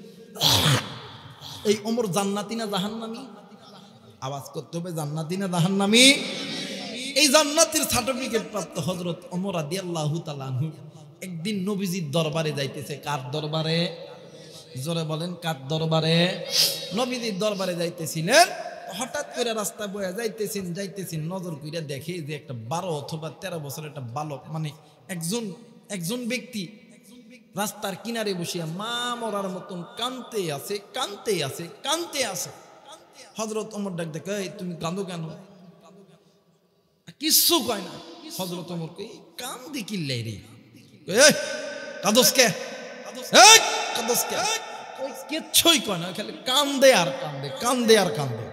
এই ওমর জান্নাতি না জাহান্নামী? আওয়াজ করতে হবে, জান্নাতি না জাহান্নামী? এই জান্নাতের সার্টিফিকেট প্রাপ্ত হযরত ওমর রাদিয়াল্লাহু তাআলা আনহু একদিন নবীজির দরবারে যাইতেছে। কার দরবারে? জোরে বলেন, কার দরবারে? নবীজির দরবারে যাইতেছিলেন। হঠাৎ করে রাস্তা বয়ে যাইতেছেন, নজর কইরা দেখে যে একটা 12 অথবা 13 বছরের একটা বালক, মানে একজন ব্যক্তি রাস্তার কিনারে বসিয়া মা মরার মতন কানতে আছে। হযরত ওমর ডাক দেখে, তুমি কাঁদো কেন? কিচ্ছু কয় না। হযরত ওমর কই, কান্দি কিল্লাই রে, কাঁদোস কে? কিচ্ছুই কয় না, খালি কান্দে আর কান্দে।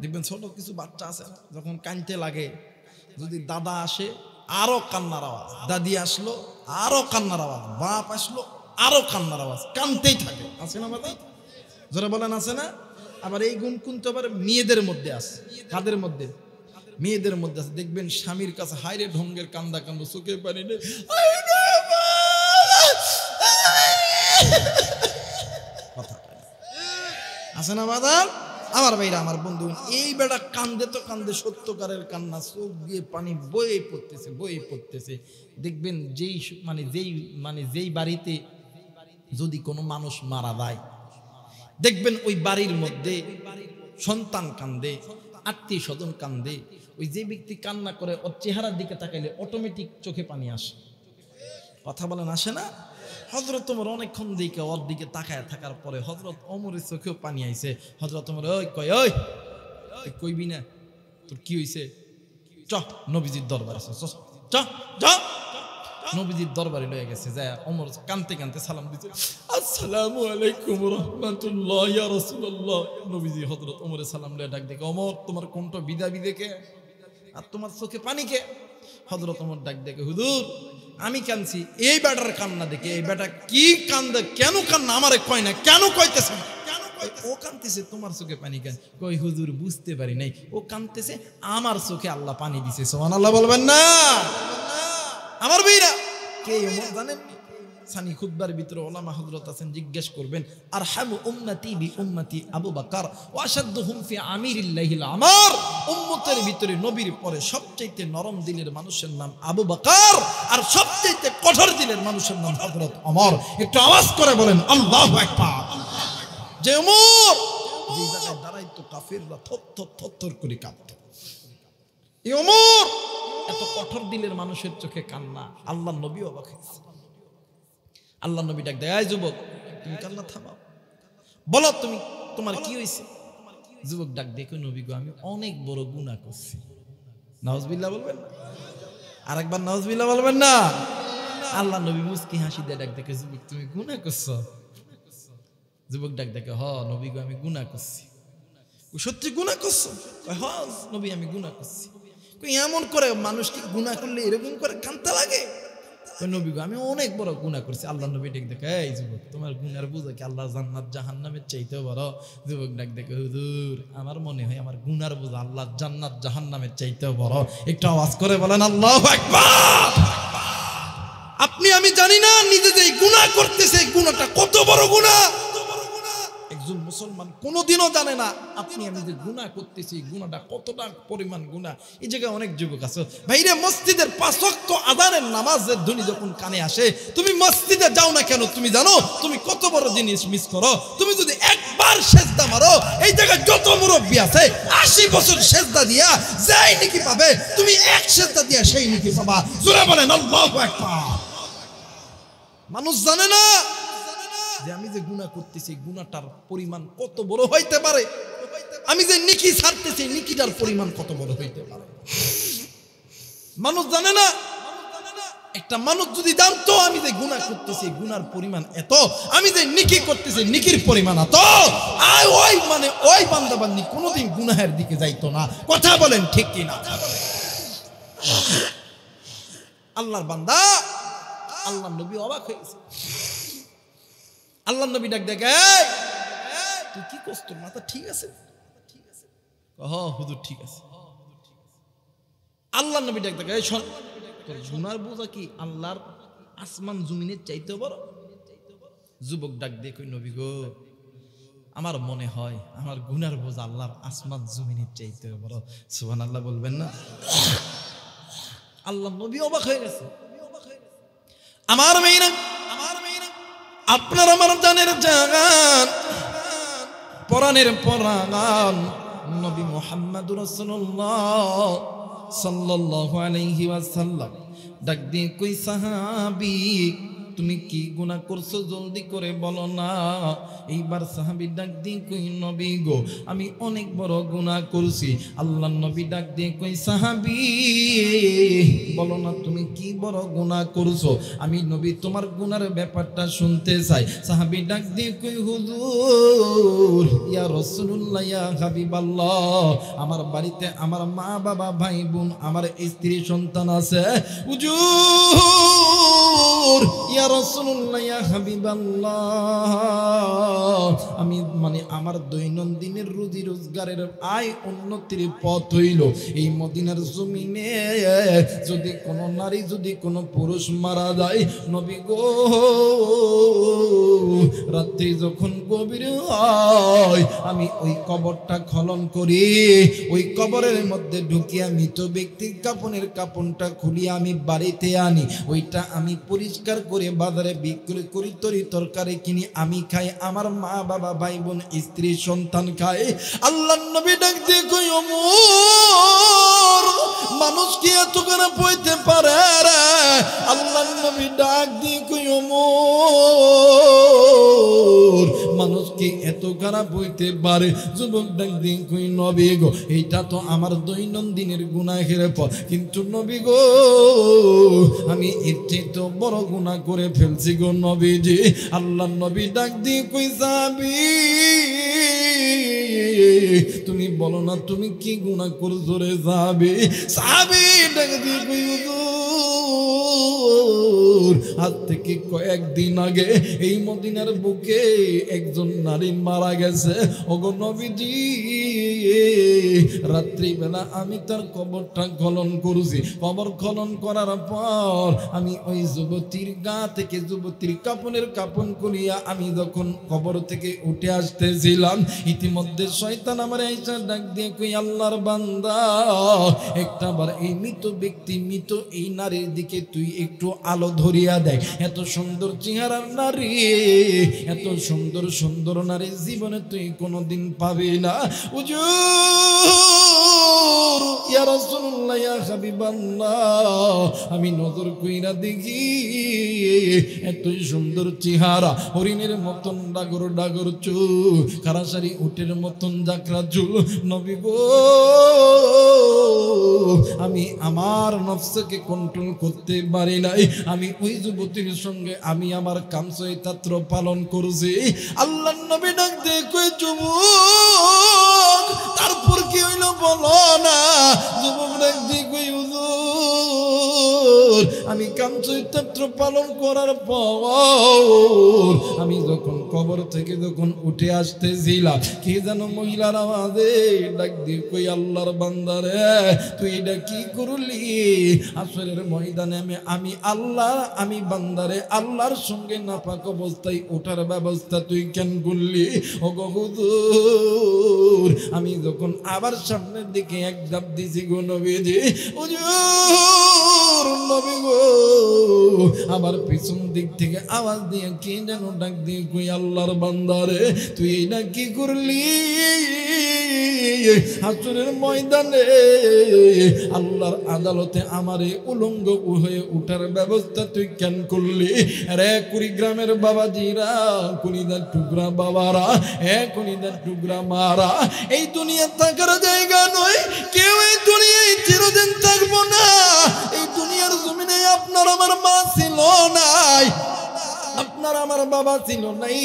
দেখবেন ছোট কিছু বাচ্চা আছে, যখন কানতে লাগে, যদি দাদা আসে আরো কান্নার আওয়াজ, দাদি আসলো আরো কান্নার আওয়াজ, বাপ আসলো আরো কান্নার আওয়াজ, কানতেই থাকে। আছে না বাবা? যারা বলেন আছে না? আবার এই গুণ কিন্তু আবার মেয়েদের মধ্যে আছে। কাদের মধ্যে? মেয়েদের মধ্যে আছে। দেখবেন স্বামীর কাছে হাইরে ঢঙ্গের কান্দা চোখে পানি নেই, আছে না বাদাল? আমার ভাইরা, আমার বন্ধু, এই বেটা কান্দে তো কান্দে, সত্যকারের কান্না, চোখ দিয়ে পানি বয়ে পড়তেছে। দেখবেন যেই বাড়িতে যদি কোনো মানুষ মারা যায়, দেখবেন ওই বাড়ির মধ্যে সন্তান কান্দে, আত্মীয় স্বজন কান্দে, ওই যে ব্যক্তি কান্না করে ওর চেহারার দিকে তাকাইলে অটোমেটিক চোখে পানি আসে। কথা বলেন, আসে না? হযরত ওমর অনেকক্ষণ দিকে ওর দিকে তাকায় থাকার পরে হযরত ওমরের চোখেও পানি আইছে। হযরত ওমর কইবি না, তোর কি হইছে? চ নবীজির দরবারে, চ নবীজির দরবারে লয়ে গেছে। যায় ওমর কানতে সালাম দিছে, আসসালামু আলাইকুম রাহমাতুল্লাহ ইয়া রাসূলুল্লাহ। নবীজি হযরত ওমরের সালাম লয়ে ডাক দেখে, ওমর তোমার কণ্ঠ বিদা কে, আর তোমার চোখে পানি কে? হযরত ওমর ডাক দেখে, হুজুর আমি কানছি এই বেটার কান্না দেখে। এই বেটা কি কান্দে, কেন কান্না আমারে কয় না, কেন কইতেছে না? ও কানতেছে তোমার চোখে পানি কেন? কই হুজুর বুঝতে পারি নাই, ও কানতেছে আমার চোখে আল্লাহ পানি দিছে। সুবহানাল্লাহ বলবেন না? আমার ভাইরা, কে ওমর জানেন? সানি খুতবার ভিতরে ওলামা হযরত আছেন, জিজ্ঞেস করবেন, আরহামু উম্মতি বি উম্মতি আবু বকর ওয়া আশাদ্দুহুম ফি আমিরিল্লাহিল আমর। উম্মতের ভিতরে নবীর পরে সবচেয়ে নরম দিলের মানুষের নাম আবু বকর, আর সবচেয়ে কঠোর দিলের মানুষের নাম হযরত ওমর। একটু আওয়াজ করে বলেন আল্লাহু আকবার। যে ওমর যে জায়গায় দাঁড়াইতো কাফিররা থর করে কাঁপতো। এই ওমর এত কঠোর দিলের মানুষের চোখে কান্না, আল্লাহর নবী অবাক হয়েছে। আল্লাহ নবী ডাক দেয়, এই যুবক তুমি কান্না থামাও, বলো তোমার কি হয়েছে? যুবক ডাক দেখো, নবী গো আমি অনেক বড় গুনাহ করছি। নাউজুবিল্লাহ বলবেন না? আরেকবার নাউজুবিল্লাহ বলবেন না? আল্লাহ নবী মুস্কি হাসি দিয়ে ডাক দেখে, যুবক তুমি গুনাহ করছো? যুবক ডাক দেখে, হ নবী গো আমি গুনাহ করছি। সত্যি গুনাহ করছো? হ নবী আমি গুনাহ করছি। এমন করে মানুষ কি গুনাহ করলে এরকম করে কাঁদতে লাগে? নবী গো আমি অনেক বড় গুনাহ করছি। আল্লাহ নবী ডাক দেখে, এই যুবক তোমার গুনার বোঝা কি আল্লাহ জান্নাত জাহান্নামের চাইতেও বড়? যুবক ডাক দেখে, হুজুর আমার মনে হয় আমার গুনার বোঝা আল্লাহ জান্নাত জাহান্নামের চাইতেও বড়। একটু আওয়াজ করে বলেন আল্লাহু আকবার। জানি না নিজে যে গুনাহ করতেছে গুনাহটা কত বড় গুনাহ। একজন মুসলমান কোনোদিনও জানে না আপনি আমি যে গুনাহ করতেছি গুনাহটা কতটা পরিমাণ গুনাহ। এই জায়গায় অনেক যুবক আছে ভাইরে, মসজিদের 5 ওয়াক্ত আযানের নামাজের ধ্বনি যখন কানে আসে তুমি মসজিদে যাও না কেন? তুমি জানো তুমি কত বড় জিনিস মিস করো। তুমি যদি একবার সেজদা মারো, এই জায়গায় যত মুরব্বী আছে 80 বছর সেজদা দিয়া যাই নেকি পাবে, তুমি এক সেজদা দিয়া সেই নেকি পাবা। জোরে বলেন আল্লাহু আকবার। মানুষ জানে না যে আমি যে গুনাহ করতেছি গুনাহটার পরিমাণ কত বড় হইতে পারে, আমি যে নেকি ছাড়তেছি নেকিটার পরিমাণ কত বড় হইতে পারে। মানুষ জানে না। একটা মানুষ যদি জানতো আমি যে গুনাহ করতেছি গুনার পরিমাণ এত, আমি যে নেকি করতেছি নেকির পরিমাণ এত, ওই বান্দা বান্দি কোনোদিন গুনাহের দিকে যাইতো না। কথা বলেন ঠিক কি না? আল্লাহর বান্দা, আল্লাহর নবী অবাক হয়েছে। আল্লাহর নবী ডাক দেখে, তুই কি করছ? তোর মাথা ঠিক আছে? হুজুর ঠিক আছে। আল্লাহর নবী ডাক দেখে, শোন, তোর গুনার বোঝা কি আল্লাহর আসমান জমিনের চাইতে বড়? যুবক ডাক দিয়ে কই, নবী গো, আমার মনে হয় আমার গুনার বোঝা আল্লাহর আসমান জমিনের চাইতে বড়। সুবহানাল্লাহ বলবেন না? আল্লাহর নবী অবাক হয়ে গেছে। আমার মেয়েরা, আপনার আমার জানের জাগান, পরাণের পরাণ নবী মুহাম্মদুর রাসূলুল্লাহ সাল্লাল্লাহু আলাইহি ওয়াসাল্লাম ডাক দিয়ে কই, সাহাবী তুমি কি গুনাহ করছো জলদি করে বলো না। এইবার সাহাবী ডাক দিয়ে কই, নবী গো, আমি অনেক বড় গুনাহ করছি। আল্লাহর নবী ডাক দিয়ে কই, সাহাবী বলো না তুমি কি বড় গুনাহ করছো, আমি নবী তোমার গুনার ব্যাপারটা শুনতে চাই। সাহাবী ডাক দিয়ে কই, হুজুর, ইয়া রাসূলুল্লাহ, ইয়া হাবিবাল্লাহ, আমার বাড়িতে আমার মা বাবা ভাই বোন আমার স্ত্রী সন্তান আছে। হুজুর, ইয়া রাসূলুল্লাহ, ইয়া হাবিবাল্লাহ, আমি আমার দৈনন্দিনের রুজি রোজগারের আয় উন্নতির পথ হইল এই মদিনার জমিনে যদি কোনো নারী যদি কোনো পুরুষ মারা যায়, নবী গো, রাত্রি যখন গভীর হয় আমি ওই কবরটা খনন করি, ওই কবরের মধ্যে ঢুকিয়ে মৃত ব্যক্তির কাপনের কাপনটা খুলিয়ে আমি বাড়িতে আনি, ওইটা আমি পরিষ্কার করে বাজারে বিক্রি করি, তরকারি কিনি, আমি খাই, আমার মা বাবা ভাই বোন স্ত্রী সন্তান খায়। আল্লাহর নবী ডাক দিয়ে কই, ওমর, মানুষ কি এত করে বইতে পারে রে? আল্লাহর নবী ডাক দিয়ে কই, ওমর, মানুষ কি এত খারাপ হইতে পারে? যুবক ডাক দিয়ে কই, নবী গো, এইটা তো আমার দৈনন্দিনের গুনাহের পথ, কিন্তু নবী গো, আমি এর চেয়ে বড় গুনাহ করে ফেলছি গো নবীজি। আল্লাহর নবী ডাক দিয়ে কই, সাহাবী তুমি বলো না তুমি কি গুনাহ করছো রে সাহাবী? সাহাবী ডাক দিয়ে কই, হুজুর, আজ থেকে কয়েকদিন আগে এই মদিনার বুকে একজন নারী মারা গেছে। ওগো নবীজি, রাত্রিবেলা আমি তার কবরটা খনন করছি। কবর খনন করার পর আমি ওই যুবতীর গা থেকে যুবতীর কাপনের কাপন করিয়া আমি যখন কবর থেকে উঠে আসতেছিলাম, ইতিমধ্যে শয়তান আমার আইসা ডাক দিয়ে কই, আল্লাহর বান্দা, একটাবার এই মৃত ব্যক্তি মৃত এই নারীর দিকে তুই একটু আলো ধরিয়া দেখ। এত সুন্দর চেহারার নারী, এত সুন্দর সুন্দর নারী জীবনে তুই কোনোদিন পাবি না। হুজুর, ইয়া রাসূলুল্লাহ, ইয়া হাবিবাল্লাহ, আমি নজর কইরা দেখি এতই সুন্দর চেহারা, হরিণের মতন ডাগর ডাগর চুল, খারাসারি উটের মতন জাকরা চুল, নবী গো, আমি আমার নফসকে কন্ট্রোল করতে পারি নাই। আমি ওই যুবতীর সঙ্গে আমি আমার কামসইতাত্র পালন করছি। আল্লাহর নবী ডাক দিয়ে কই, যুবক, তারপর কি হইল বলো না? যুবক ডাক দিয়ে কই, হুজুর, আমি কাম চরিত্র পালন করার পর আমি যখন কবর থেকে যখন উঠে আসতেছিলাম, কে যেন মহিলার আওয়াজে ডাক দিয়ে কই, আল্লাহর বান্দারে তুই এটা কি করলি? আসরের ময়দানে আমি আল্লাহ, আমি বান্দারে আল্লাহর সঙ্গে নাপাক অবস্থায় ওঠার ব্যবস্থা তুই কেন করলি? ও গো হুজুর, আমি যখন আবার সামনের দিকে এক ধাপ দিছি গো নবীজি, হুজুর নবী গো, আবার পিছন দিক থেকে আওয়াজ দিয়ে কে যেন ডাক দিয়ে কই, আল্লাহর বান্দারে তুই এইটা কি করলি? হাসরের ময়দানে আল্লাহর আদালতে আমারে উলঙ্গ হয়ে উঠার ব্যবস্থা তুই কেন করলি? রে কুড়িগ্রামের বাবাজিরা, কুড়িদার টুকরা বাবারা, কুড়িদার টুকরা মারা, এই দুনিয়া থাকার জায়গা নয়, কেউ এই দুনিয়ায় চিরদিন থাকবো না। এই দুনিয়ার জমিনে আপনার আমার মা ছিল নাই, আপনার আমার বাবা ছিল নাই,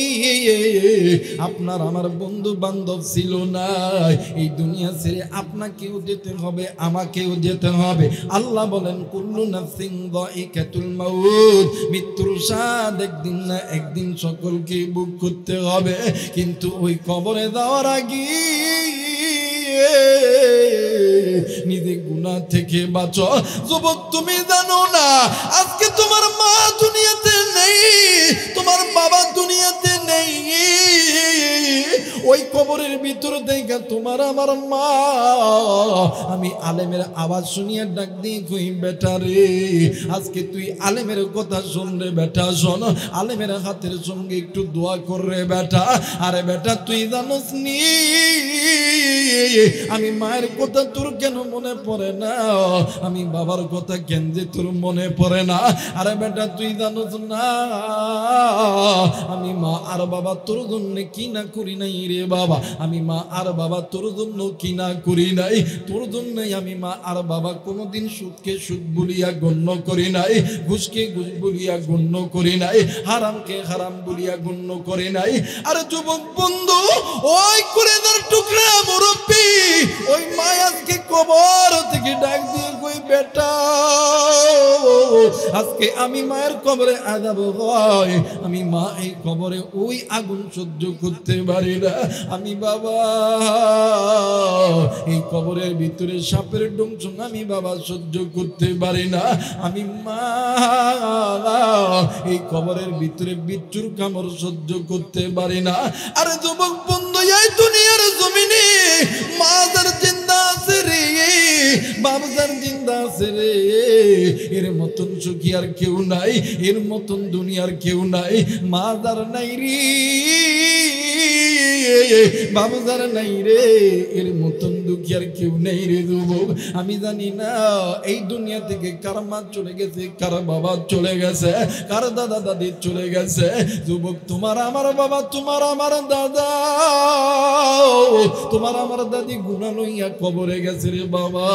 আপনার আমার বন্ধু বান্ধব ছিল নাই। এই দুনিয়া ছেড়ে আপনাকেও যেতে হবে, আমাকেও যেতে হবে। আল্লাহ বলেন কুল্লু নাফসিন যায়িকাতুল মাউত, মৃত্যুর স্বাদ একদিন না একদিন সকলকে ভোগ করতে হবে। কিন্তু ওই কবরে যাওয়ার আগে নিজে গুনাহ থেকে বাঁচো। যুবক তুমি জানো না আজকে তোমার মা দুনিয়াতে নেই, তোমার বাবা দুনিয়াতে নেই, ওই কবরের ভিতর দেখা তোমার আমার মা, আমি আলেমের আওয়াজ শুনিয়ে ডাক দিয়ে কই, বেটা রে আজকে তুই আলেমের কথা শুন রে বেটা, শোন আলেমের হাতের সঙ্গে একটু দোয়া কর রে বেটা। আরে বেটা তুই জানোস নি আমি মায়ের কথা তোর কেন মনে পড়ে না? আমি বাবার কথা কেন যে তোর মনে পড়ে না? আরে বেটা তুই জানোস না আমি মা আর বাবা তোর জন্য কি না করি নাই রে বাবা, আমি মা আর বাবা তোর জন্য কি না করি নাই। তোর জন্যই আমি মা আর বাবা কোনোদিন সুদকে সুদ বলিয়া গণ্য করি নাই, ঘুষকে ঘুষ বলিয়া গণ্য করি নাই, হারামকে হারাম বলিয়া গণ্য করি নাই। আরে যুবক বন্ধু, ওই কুড়িদার টুকরা মুরব্বী, ওই মা আজকে কবর থেকে ডাক দিয়ে কই, বেটা আজকে আমি মায়ের কবরে আযাব হয়, আমি মা এই কবরে ওই আগুন সহ্য করতে পারি না, আমি বাবা এই কবরের ভিতরে সাপের ডংশন আমি বাবা সহ্য করতে পারি না, আমি মা এই কবরের ভিতরে বিচ্ছুর কামড় সহ্য করতে পারি না। আরে যুবক বন্ধু, এই দুনিয়ার জমিনে মা যার জিন্দা আছে রে, বাবা যার জিন্দা আছে রে, এর মতন সুখী আর কেউ নাই, এর মতন দুনিয়ার কেউ নাই। মা যার নাই রে, বাবা যার নাই রে, এর মতন দুঃখী আর কেউ নেই রে যুবক। আমি জানি না এই দুনিয়া থেকে কার মা চলে গেছে, কার বাবা চলে গেছে, কার দাদা দাদি চলে গেছে। যুবক তোমার আমার বাবা, তোমার আমার দাদা, তোমার আমার দাদি গুনাহ লইয়া কবরে গেছে রে বাবা।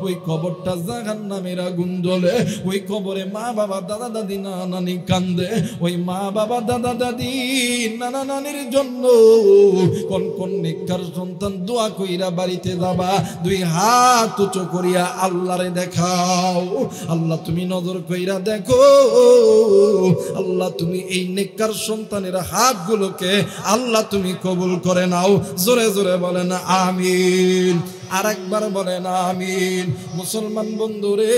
ওই কবরটা জাহান্নামের আগুন জ্বলে, ওই কবরে মা বাবা দাদা দাদি নানা নানি কান্দে। ওই মা বাবা দাদা দাদি নানা নানির জন্য কোন কোন নেককার সন্তান দোয়া কইরা বাড়িতে যাবা, দুই হাত উঁচু করিয়া আল্লাহরে দেখাও। আল্লাহ তুমি নজর কইরা দেখো, আল্লাহ তুমি এই নেককার সন্তানের হাতগুলোকে আল্লাহ তুমি কবুল করে নাও। জোরে জোরে বলেন আমিন, আর একবার বলেন আমিন। মুসলমান বন্ধুরে,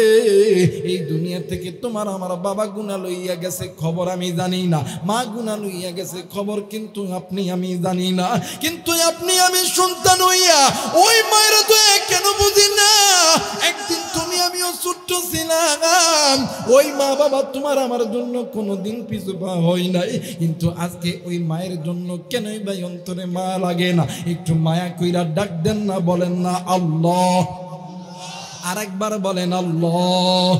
এই দুনিয়া থেকে তোমার আমার বাবা গুনাহ লইয়া গেছে খবর আমি জানি না, মা গুনাহ লইয়া গেছে খবর কিন্তু আপনি আমি জানি না। কিন্তু আপনি আমি সন্তান হইয়া ওই মায়ের তো কেন বুঝি না? একদিন তুমি আমিও ছোট্ট ছিলাম, ওই মা বাবা তোমার আমার জন্য কোনোদিন পিছু পা হয় নাই, কিন্তু আজকে ওই মায়ের জন্য কেনই ভাই অন্তরে মা লাগে না? একটু মায়া কইরা ডাক দেন না, বলেন না আল্লাহ। আর একবার বলেন আল্লাহ।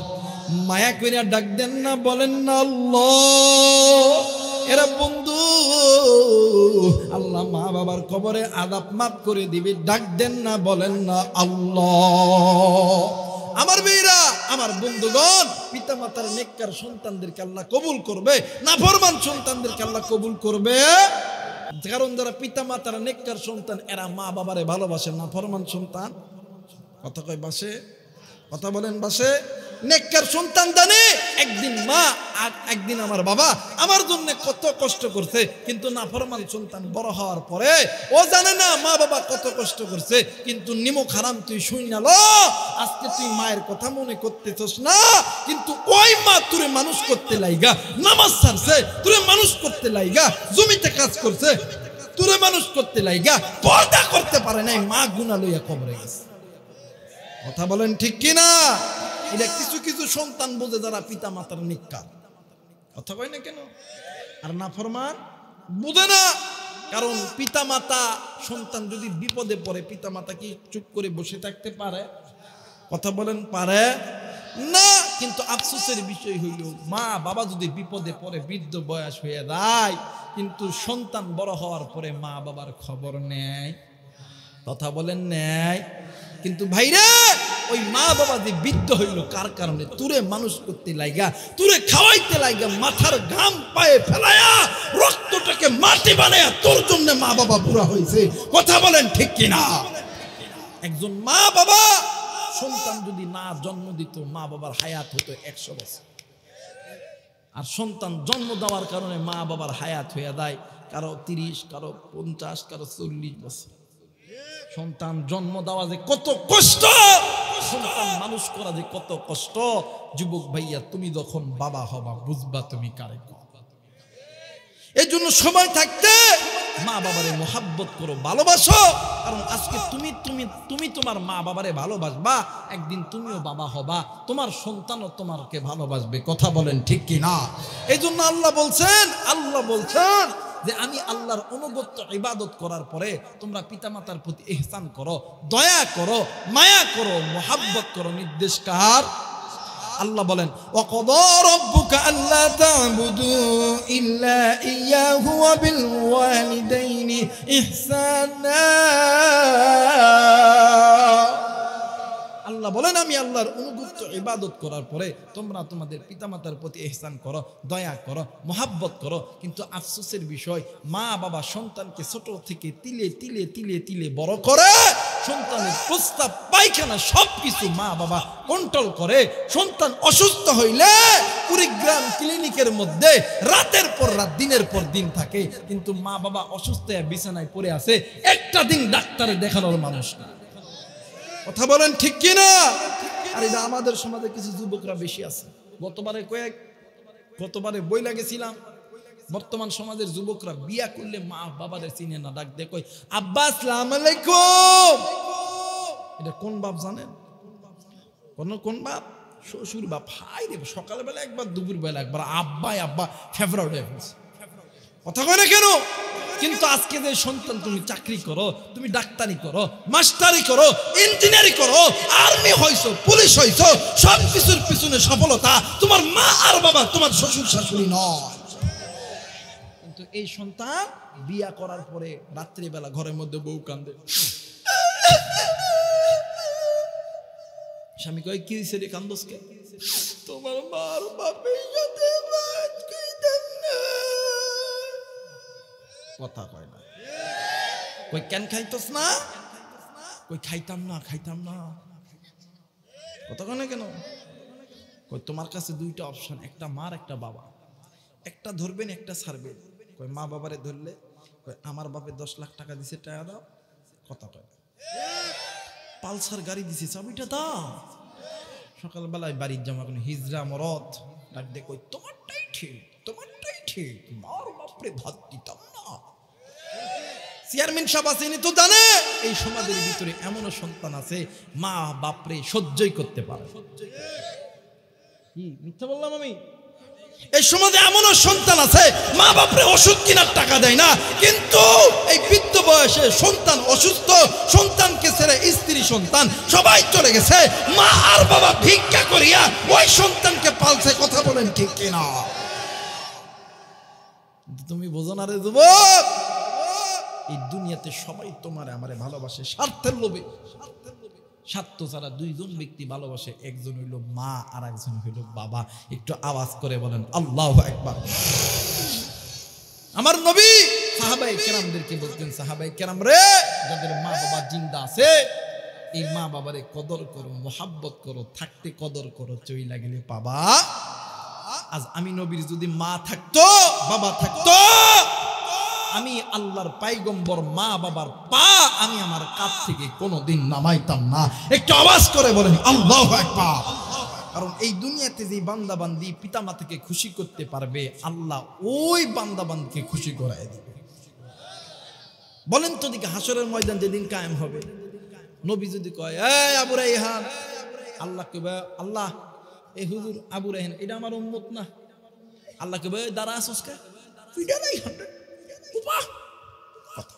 মায়া কইরা ডাক দেন না, বলেন না আল্লাহ। এরা বন্ধু আল্লাহ মা বাবার কবরে আযাব মাফ করে দিবে, ডাক দেন না, বলেন না আল্লাহ। আমার মেয়েরা, আমার বন্ধুগণ, পিতা মাতার নেককার সন্তানদেরকে আল্লাহ কবুল করবে, নাফরমান সন্তানদেরকে আল্লাহ কবুল করবে। কারণ যারা পিতা মাতার নেককার সন্তান এরা মা বাবারে ভালোবাসে, নাফরমান সন্তান কথা কয় বাসে, কথা বলেন বাসে, নেককার সন্তান জানে একদিন মা আর একদিন আমার বাবা আমার জন্য কত কষ্ট করছে, কিন্তু নাফরমান সন্তান বড় হওয়ার পরে ও জানে না মা বাবা কত কষ্ট করছে, কিন্তু নিমক হারাম তুই শুই না লো, আজকে তুই মায়ের কথা মনে করতেছস না, কিন্তু ওই মা তুরে মানুষ করতে লাইগা নামাজ ছাড়ছে, তুরে মানুষ করতে লাইগা জমিতে কাজ করছে, তুরে মানুষ করতে লাইগা পর্দা করতে পারে নাই, মা গুনাহ লইয়া কবরে গেছে। কথা বলেন ঠিক কিনা? এটা কিছু কিছু সন্তান বোঝে যারা পিতা মাতার নিকার, কথা কয় না কেন? আর নাফরমান বুঝে না, কারণ পিতা মাতা সন্তান যদি বিপদে পড়ে পিতা মাতা কি চুপ করে বসে থাকতে পারে? কথা বলেন পারে না। কিন্তু আফসোসের বিষয় হইল মা বাবা যদি বিপদে পড়ে বৃদ্ধ বয়স হয়ে যায়, কিন্তু সন্তান বড় হওয়ার পরে মা বাবার খবর নেয়। কথা বলেন নেয়। কিন্তু ভাইরা ওই মা বাবা যে বৃদ্ধ হইল কার কারণে? তুরে মানুষ করতে লাইগা, তুরে খাওয়াইতে লাইগা, মাথার ঘাম পায়ে ফেলায়া রক্তটাকে মাটি বানায়া তোর জন্য মা বাবা বুড়া হয়েছে। কথা বলেন ঠিক কিনা? একজন মা বাবা সন্তান যদি না জন্ম দিত, মা বাবার হায়াত হতো 100 বছর। আর সন্তান জন্ম দেওয়ার কারণে মা বাবার হায়াত হয়ে যায় কারো 30, কারো 50, কারো 40 বছর। সন্তান জন্ম দেওয়া যে কত কষ্ট, সন্তান মানুষ করা যে কত কষ্ট। যুবক ভাইয়া, তুমি যখন বাবা হবা বুঝবা তুমি কারে। এই জন্য সময় থাকতে মা বাবারে মোহাব্বত করো, ভালোবাসো। কারণ আজকে তুমি তোমার মা বাবারে ভালোবাসবা, একদিন তুমিও বাবা হবা, তোমার সন্তানও তোমাকে ভালোবাসবে। কথা বলেন ঠিক কি না? এই জন্য আল্লাহ বলছেন যে আমি আল্লাহর অনুগত্য ইবাদত করার পরে তোমরা পিতামাতার প্রতি ইহসান করো, দয়া করো, মায়া করো, মোহাব্বত করো। নির্দেশ কার? আল্লাহ বলেন ওয়াকাদা রাব্বুকা আল্লা তা'বুদু ইল্লা ইয়্যাহু ওয়া বিল ওয়ালিদাইনি ইহসানা। আল্লাহ বলেন আমি আল্লাহর অনুগত্য ইবাদত করার পরে তোমরা তোমাদের পিতামাতার প্রতি ইহসান করো, দয়া করো, মোহাব্বত করো। কিন্তু আফসোসের বিষয় মা বাবা সন্তানকে ছোট থেকে তিলে তিলে তিলে তিলে বড় করে, সন্তানের প্রস্তাব পায়খানা সবকিছু মা বাবা কন্ট্রোল করে। সন্তান অসুস্থ হইলে কুড়িগ্রাম ক্লিনিকের মধ্যে রাতের পর রাত দিনের পর দিন থাকে, কিন্তু মা বাবা অসুস্থ হয়ে বিছানায় পড়ে আছে, একটা দিন ডাক্তারে দেখানোর মানুষ না। কথা বলেন ঠিক কিনা? আর এটা আমাদের সমাজে কিছু যুবকরা বেশি আছে। গতবারে বই লাগেছিলাম, বর্তমান সমাজের যুবকরা বিয়া করলে মা বাবারে চিনে না, ডাক দিয়ে কই আব্বা আসসালামু আলাইকুম। এটা কোন বাপ জানেন? কোন বাপ? শ্বশুর বাপ। হাই রে, সকালবেলা একবার, দুপুর বেলা একবার, আব্বা ফেভারিট হয়ে গেছে। কথা কয় না কেন? কিন্তু আজকে যে সন্তান, তুমি চাকরি করো, তুমি ডাক্তারি করো, মাস্টারি করো, ইঞ্জিনিয়ারিং করো, আর্মি হইছো, পুলিশ হইছো, সব কিছুর পিছনে সফলতা তোমার মা আর বাবা, তোমার শ্বশুর শাশুড়ি নয়। কিন্তু এই সন্তান বিয়া করার পরে রাত্রিবেলা ঘরের মধ্যে বউ কান্দে, স্বামী কয় কি হইছে রে কান্দোস কে? তোমার মার বাপের সাথে বাজ কইতাম না। কথা কয় না। কই কেন খাইতস না? কই খাইতাম না। কথা কয় না কেন? কই তোমার কাছে দুইটা অপশন, একটা মার একটা বাবা, একটা ধরবেন একটা ছাড়বেন। কই মা বাবারে ধরলে? কই আমার বাপে 10 লাখ টাকা দিছে, টাকা দাও। কথা কয় না। পালসার গাড়ি দিছে, চাবিটা দাও। সকালবেলায় বাড়ির জামা কোন হিজরা মরদ ডাক দে, কই তোমারটাই ঠিক, মার বাপরে ভাত দিতাম না। চেয়ারম্যান সাহেব আসেনি তো জানে এই সমাজের ভিতরে এমনও সন্তান আছে মা বাপরে সহ্যই করতে পারে। কি মিথ্যা বললাম আমি? এই সমাজে এমনও সন্তান আছে মা বাপরে ওষুধ কেনার টাকা দেয় না, কিন্তু এই বৃদ্ধ বয়সে সন্তান অসুস্থ, সন্তানকে ছেড়ে স্ত্রী সন্তান সবাই চলে গেছে, মা আর বাবা ভিক্ষা করিয়া ওই সন্তানকে পালছে। কথা বলেন ঠিক কিনা? তুমি বোঝো না রে যুবক, এই দুনিয়াতে সবাই তোমারে আমারে ভালোবাসে স্বার্থের লোভে। স্বার্থ ছাড়া দুইজন ব্যক্তি ভালোবাসে, একজন হইল মা আর একজন হইল বাবা। একটু আওয়াজ করে বলেন আল্লাহু আকবার। আমার নবী সাহাবায়ে কেরামদেরকে বলতেন, সাহাবায়ে কেরাম রে, যাদের মা বাবা জিন্দা আছে এই মা বাবারে কদর করো, মোহাব্বত করো, থাকতে কদর করো, চইলা গেলে পাবা। আজ আমি নবীর যদি মা থাকতো, বাবা থাকতো, আমি আল্লাহর পয়গম্বর মা বাবার পা আমি আমার কাছ থেকে কোনোদিন নামাইতাম না। একটু আওয়াজ করে বলেন আল্লাহু আকবার। কারণ এই দুনিয়াতে যে বান্দা বান্দি পিতা মাতাকে খুশি করতে পারবে, আল্লাহ ওই বান্দা বান্দিকে খুশি করায় দিবে। বলেন তো দিকে হাসরের ময়দান যেদিন কায়েম হবে, নবী যদি কয় এই আবু রায়হান, আল্লাহ কইবে আল্লাহ এই হুজুর আবু রায়হান এটা আমার উম্মত না। আল্লাহ কইবে দাঁড়া আসুস কে তুইটা নাই হাঁটে বাহ কথা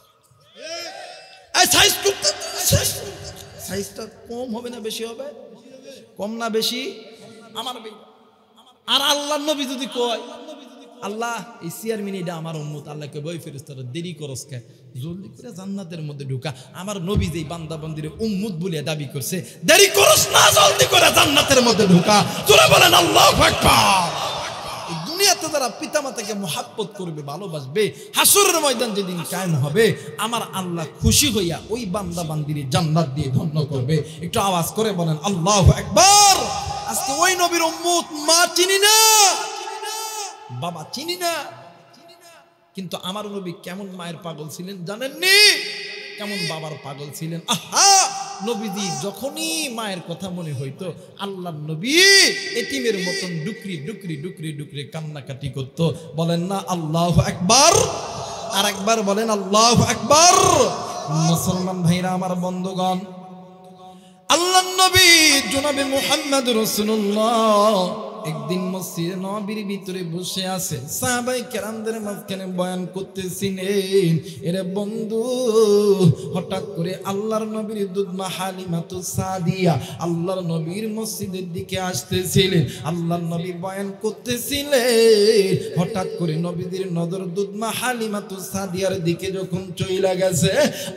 এই সাইজটা কম হবে না বেশি হবে? কম না বেশি? আমার আর আল্লাহর নবী যদি কয় আল্লাহ এই চেয়ারম্যান এটা আমার উম্মত, আল্লাহ কইবে ওই ফেরেশতারা দেরি করস কে, জলদি করে জান্নাতের মধ্যে ঢুকা। আমার নবী যেই বান্দা বান্দিরে উম্মত বলে দাবি করছে, দেরি করস না, জলদি করে জান্নাতের মধ্যে ঢুকা। তোরা বলেন আল্লাহু আকবার। এই দুনিয়াতে যারা পিতামাতাকে মুহাব্বত করবে, ভালোবাসবে, হাসরের ময়দান যেদিন কায়েম হবে আমার আল্লাহ খুশি হইয়া ওই বান্দা বান্দিরে জান্নাত দিয়ে ধন্য করবে। একটু আওয়াজ করে বলেন আল্লাহু আকবার। আজকে ওই নবীর উম্মত মা চিনি না, বাবা চিনি না, কিন্তু আমার নবী কেমন মায়ের পাগল ছিলেন জানেননি? কেমন বাবার পাগল ছিলেন। আহা, নবীজি যখনই মায়ের কথা মনে হইতো আল্লাহর নবী এতিমের মতন ডুকরি ডুকরি ডুকরি ডুকরি কান্নাকাটি করত। বলেন না আল্লাহু আকবার। আর একবার বলেন আল্লাহু আকবার। মুসলমান ভাইরা আমার বন্ধুগণ, আল্লাহর নবী জনাবে মুহাম্মদ রাসূলুল্লাহ একদিন মসজিদে নববীর ভিতরে বসে আছে, সাহাবায়ে কেরামদের মাঝখানে বয়ান করতেছিলেন। এরে বন্ধু, হঠাৎ করে আল্লাহর নবীর দুধমা হালিমাতুস সাদিয়া আল্লাহর নবীর মসজিদের দিকে আসতেছিলেন। আল্লাহর নবী বয়ান করতেছিলেন, হঠাৎ করে নবীদের নজর দুধমা হালিমাতুস সাদিয়ার দিকে যখন চইলা গেছে,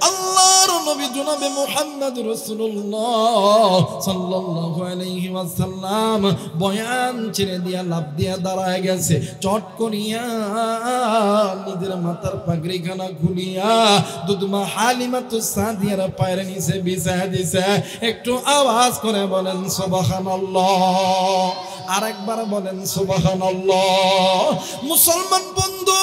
আল্লাহর নবী জনাবে মুহাম্মদ রাসূলুল্লাহ সাল্লাল্লাহু আলাইহি ওয়াসাল্লাম বয়ান ছেড়ে দিয়া লাভ দিয়া দাঁড়ায় গেছে। চট করিয়া নিজের মাথার পাগড়িখানা খুলিয়া দুধমা হালিমাতুস সাদিয়ার পায়ের নিচে বিছায়া দিছে। একটু আওয়াজ করে বলেন সুবহানাল্লাহ। আরেকবার বলেন সুবহানাল্লাহ। মুসলমান বন্ধু,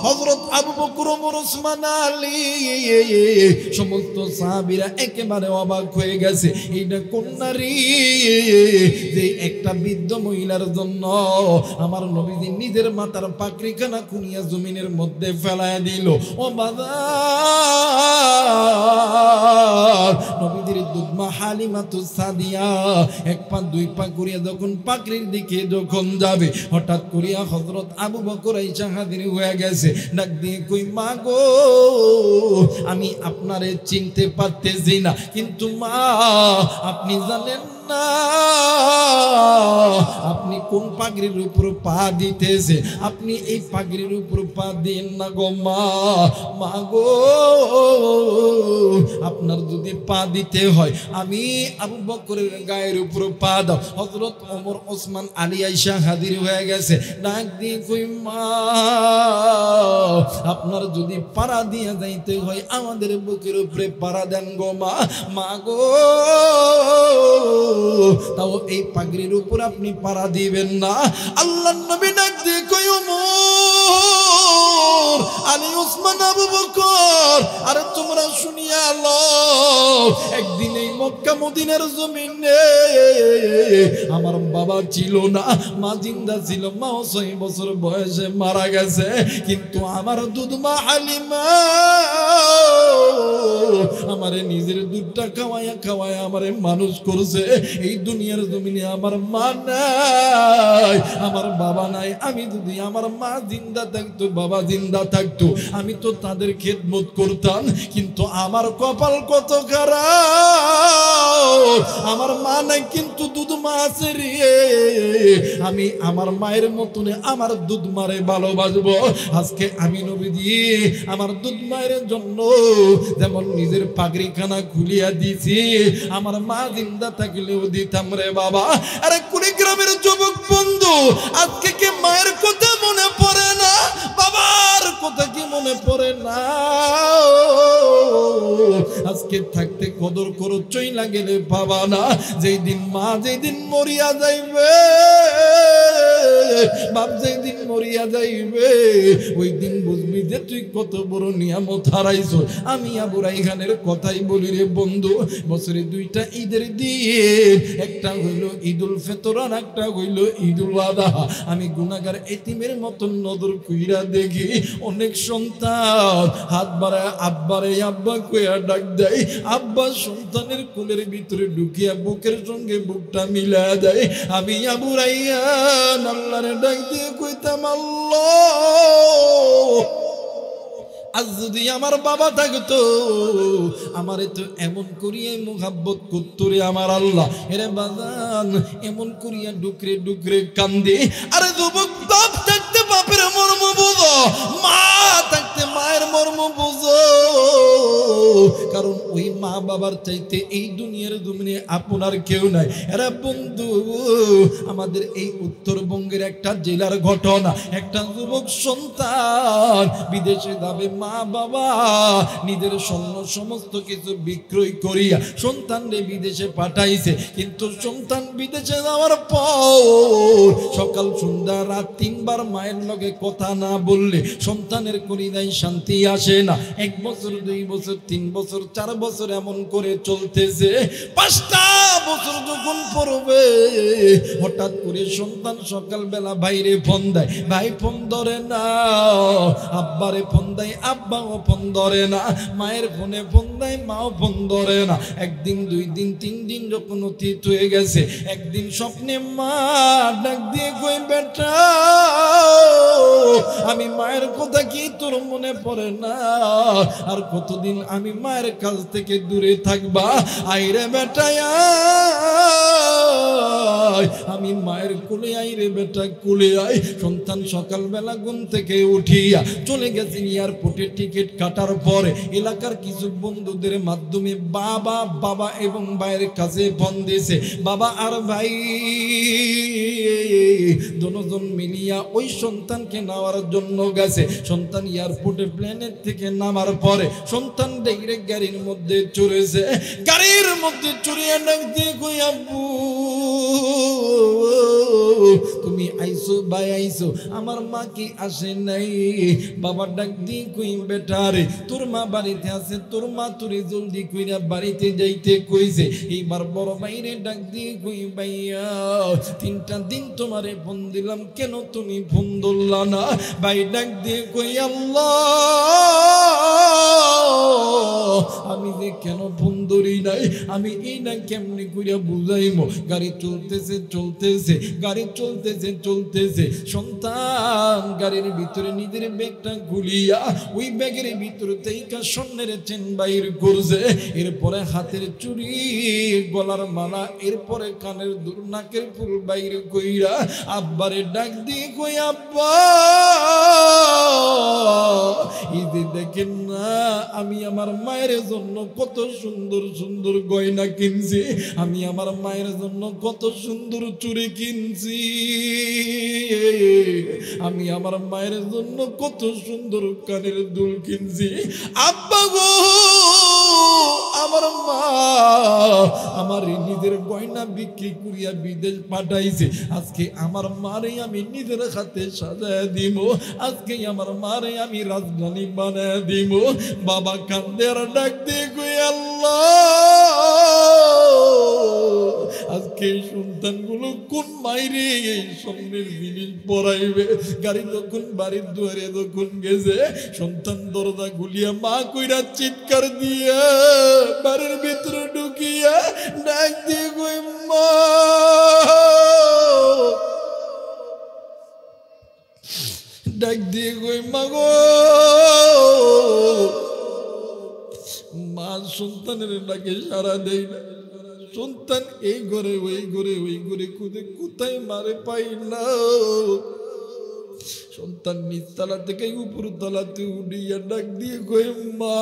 হযরত আবু বকর, ওমর, ওসমান, আলী সমস্ত সাহাবীরা একেবারে অবাক হয়ে গেছে। এইটা কোন নারী যে একটা বৃদ্ধ মহিলার জন্য আমার নবীজি নিজের মাথার পাগড়িখানা খুনিয়া জমিনের মধ্যে ফেলায় দিল। ও বাজার, নবীজির দুধমা হালিমাতুস সাদিয়া এক পা দুই পা করিয়া যখন পাগড়ির দিকে যখন যাবে, হঠাৎ করিয়া হযরত আবু বকর আইসা হাজির হয়ে গেছে। ডাক দিয়ে কই, মা গো, আমি আপনারে চিনতে পারতেছি না, কিন্তু মা আপনি জানেন না আপনি কোন পাগড়ির উপর পা দিতেছে, আপনি এই পাগড়ির উপর পা দিন না গো মা। মা গো, আপনার যদি পা দিতে হয় আমি আবু বকরের গায়ের উপর পা দাও। হযরত ওমর, ওসমান, আলী আইসা হাজির হয়ে গেছে। ডাক দিয়ে কই, মা আপনার যদি পাড়া দিয়ে যাইতে হয় আমাদের বুকের উপরে পাড়া দেন গো মা। মা গো, তাও এই পাগড়ির উপর আপনি পাড়া দিবেন না। আল্লাহর নবী ডাক দিয়ে কই, ওমর, আলী, ওসমান, আবু বকর, আরে তোমরা শুনিয়া লও, একদিন এই মক্কা মদিনার জমিনে আমার বাবা ছিল না, মা জিন্দা ছিল, মা 6 বছর বয়সে মারা গেছে, কিন্তু আমার দুধমা হালিমা আমারে নিজের দুধটা খাওয়ায়া খাওয়ায়া আমারে মানুষ করছে। এই দুনিয়ার জমিনে আমার মা নাই, আমার বাবা নাই। আমি যদি আমার মা জিন্দা থাকতো, বাবা জিন্দা থাকতো, আমি তো তাদের খেদমত করতাম, কিন্তু আমার কপাল কত খারাপ, আমার মা নাই কিন্তু দুধ মা আছে রে। আমি আমার মায়ের মতনে আমার দুধ মারে ভালোবাসবো। আজকে আমি নবীজি আমার দুধ মায়ের জন্য যেমন নিজের পাগড়িখানা খুলিয়া দিছি, আমার মা জিন্দা থাকলেও দিতাম রে বাবা। আরে কুড়িগ্রামের যুবক বন্ধু, আজকে কি মায়ের কথা মনে পড়ে না? বাবার কথা কি মনে পড়ে না? আজকে থাকতে কদর করো, চইলা গেলে পাবা না। যেই দিন মা যেই দিন মরিয়া যাইবে, বাপ যেই দিন মরিয়া যাইবে, ওই দিন বুঝবি যে তুই কত বড় নিয়ামত হারাইছো। আমি আবু রাইহানের কথাই বলি রে বন্ধু, বছরে দুইটা ঈদের দিন, একটা হইল ঈদুল ফিতর আর একটা হইল ঈদুল আযহা। আমি গুনাহগার এতিমের মতন নজর কইরা দেখি অনেক সন্তান হাত বাড়ায় আব্বারে আব্বা কইয়া ডাক দেয়, আব্বা সন্তানের কোলের ভিতরে ঢুকিয়া বুকের সঙ্গে বুকটা মিলায়া দেয়। আমি আবু রাইহান আল্লাহরে ডাক দিয়ে কইতাম, আল্লাহ আজ যদি আমার বাবা থাকতো, আমারে তো এমন করিয়া মুহাব্বত করতো রে আমার আল্লাহ। এরে বাজান এমন করিয়া ডুকরে ডুকরে কান্দে। আরে যুবক, বাপ থাকতে বাপের মর্ম বুঝো, মা থাকতে মায়ের মর্ম বুঝো। কারণ ওই মা বাবার চাইতে এই দুনিয়ার জমিনে আপনার কেউ নাই। এরা বন্ধু, আমাদের এই উত্তরবঙ্গের একটা জেলার ঘটনা, একটা যুবক সন্তান বিদেশে যাবে, মা বাবা নিজের স্বর্ণ সমস্ত কিছু বিক্রয় করিয়া সন্তানরে বিদেশে পাঠাইছে। কিন্তু সন্তান বিদেশে যাওয়ার পর সকাল সন্ধ্যা রাত 3 বার মায়ের লগে কথা না বললে সন্তানের কলিজায় শান্তি আসে না। 1 বছর 2 বছর 3 বছর 4 বছর এমন করে চলতেছে। 5টা বছর যখন পড়বে, হঠাৎ করে সন্তান সকালবেলা ভাইরে ফোন দেয়, ভাই ফোন ধরে না, আব্বারে ফোন দেয়, আব্বাও ফোন ধরে না, মায়ের ফোনে ফোন দেয়, মাও ফোন ধরে না। 1 দিন 2 দিন 3 দিন যখন অতীত হয়ে গেছে, একদিন স্বপ্নে মা ডাক দিয়ে কই, বেটা আমি মায়ের কথা কি তোর মনে পড়ে না? আর কতদিন আমি মায়ের কাছ থেকে দূরে থাকবা? আইরে বেটা আমি মায়ের কোলে, আইরে বেটা কোলে আয়। সন্তান সকালবেলা ঘুম থেকে উঠিয়া চলে গেছে এয়ারপোর্টে। টিকিট কাটার পরে এলাকার কিছু বন্ধুদের মাধ্যমে বাবা এবং ভাইয়ের কাছে ফোন দিয়েছে। বাবা আর ভাই দুজন মিলিয়া ওই সন্তানকে নেওয়ার জন্য গেছে। সন্তান এয়ারপোর্টে প্লেনের থেকে নামার পরে সন্তান ডাইরেক্ট গাড়ির মধ্যে চড়েছে। গাড়ির মধ্যে চড়িয়া ডাক দিয়ে কই, আব্বু তুমি আইসো, ভাই আইসো, আমার মা কি আসে নাই? বাবা ডাক দিয়ে কই, বেটা রে তোর মা বাড়িতে আছে, তোর মা তোরে জলদি কইরা বাড়িতে যাইতে কইছে। এইবার বড় ভাইরে ডাক দিয়ে কই, ভাইয়া 3টা দিন তোমারে ফোন দিলাম, কেন তুমি ফোন ধরলা না? ভাই ডাক দিয়ে কই, আল্লাহ আমি যে কেন ফোন ধরি নাই, আমি এই না কেমনি কইরা বুঝাইমো। গাড়ি চলতেছে চলতেছে, গাড়ি চলতেছে চলতেছে, সন্তান গাড়ির ভিতরে নিজের ব্যাগটা খুলিয়া ওই ব্যাগের ভিতরে থেকে স্বর্ণের চেন বাইর করছে। এরপরে হাতের চুড়ি, গলার মালা, এরপরে কানের দুল, নাকের ফুল বাইর কইরা আব্বারে ডাক দিয়ে কই, আব্বা এই যে দেখেন না আমি আমার মায়ের জন্য কত সুন্দর সুন্দর গয়না কিনছি, আমি আমার মায়ের জন্য কত সুন্দর চুড়ি কিনছি, আমি আমার মায়ের জন্য কত সুন্দর কানের দুল কিনছি। আব্বা গো, আমার মা আমার নিজের গয়না বিক্রি করিয়া বিদেশ পাঠাইছে। আজকে আমার মারে আমি নিজের হাতে সাজায় দিব, আজকে আমার মারে আমি রাজধানী বানায় দিব। বাবা কান্দে আর ডাক দিয়ে কই, আল্লাহ আজকে এই সন্তানগুলো কোন মাইরে এই স্বর্ণের জিনিস পরাইবে? গাড়ি যখন বাড়ির দুয়ারে যখন গেছে, সন্তান দরজা খুলিয়া মা কইরা চিৎকার দিয়া বাড়ির ভিতরে ঢুকিয়া ডাক দিয়ে কই, মা ডাক দিয়ে কই, মা গো। মা সন্তানের ডাকে সাড়া দেয় না। সন্তান এই ঘরে ওই ঘরে ওই ঘরে খুঁজে কোথায় মারে পাই না। সন্তান নিচতলা থেকে উপর তলাতে উঠিয়া ডাক দিয়ে কই, মা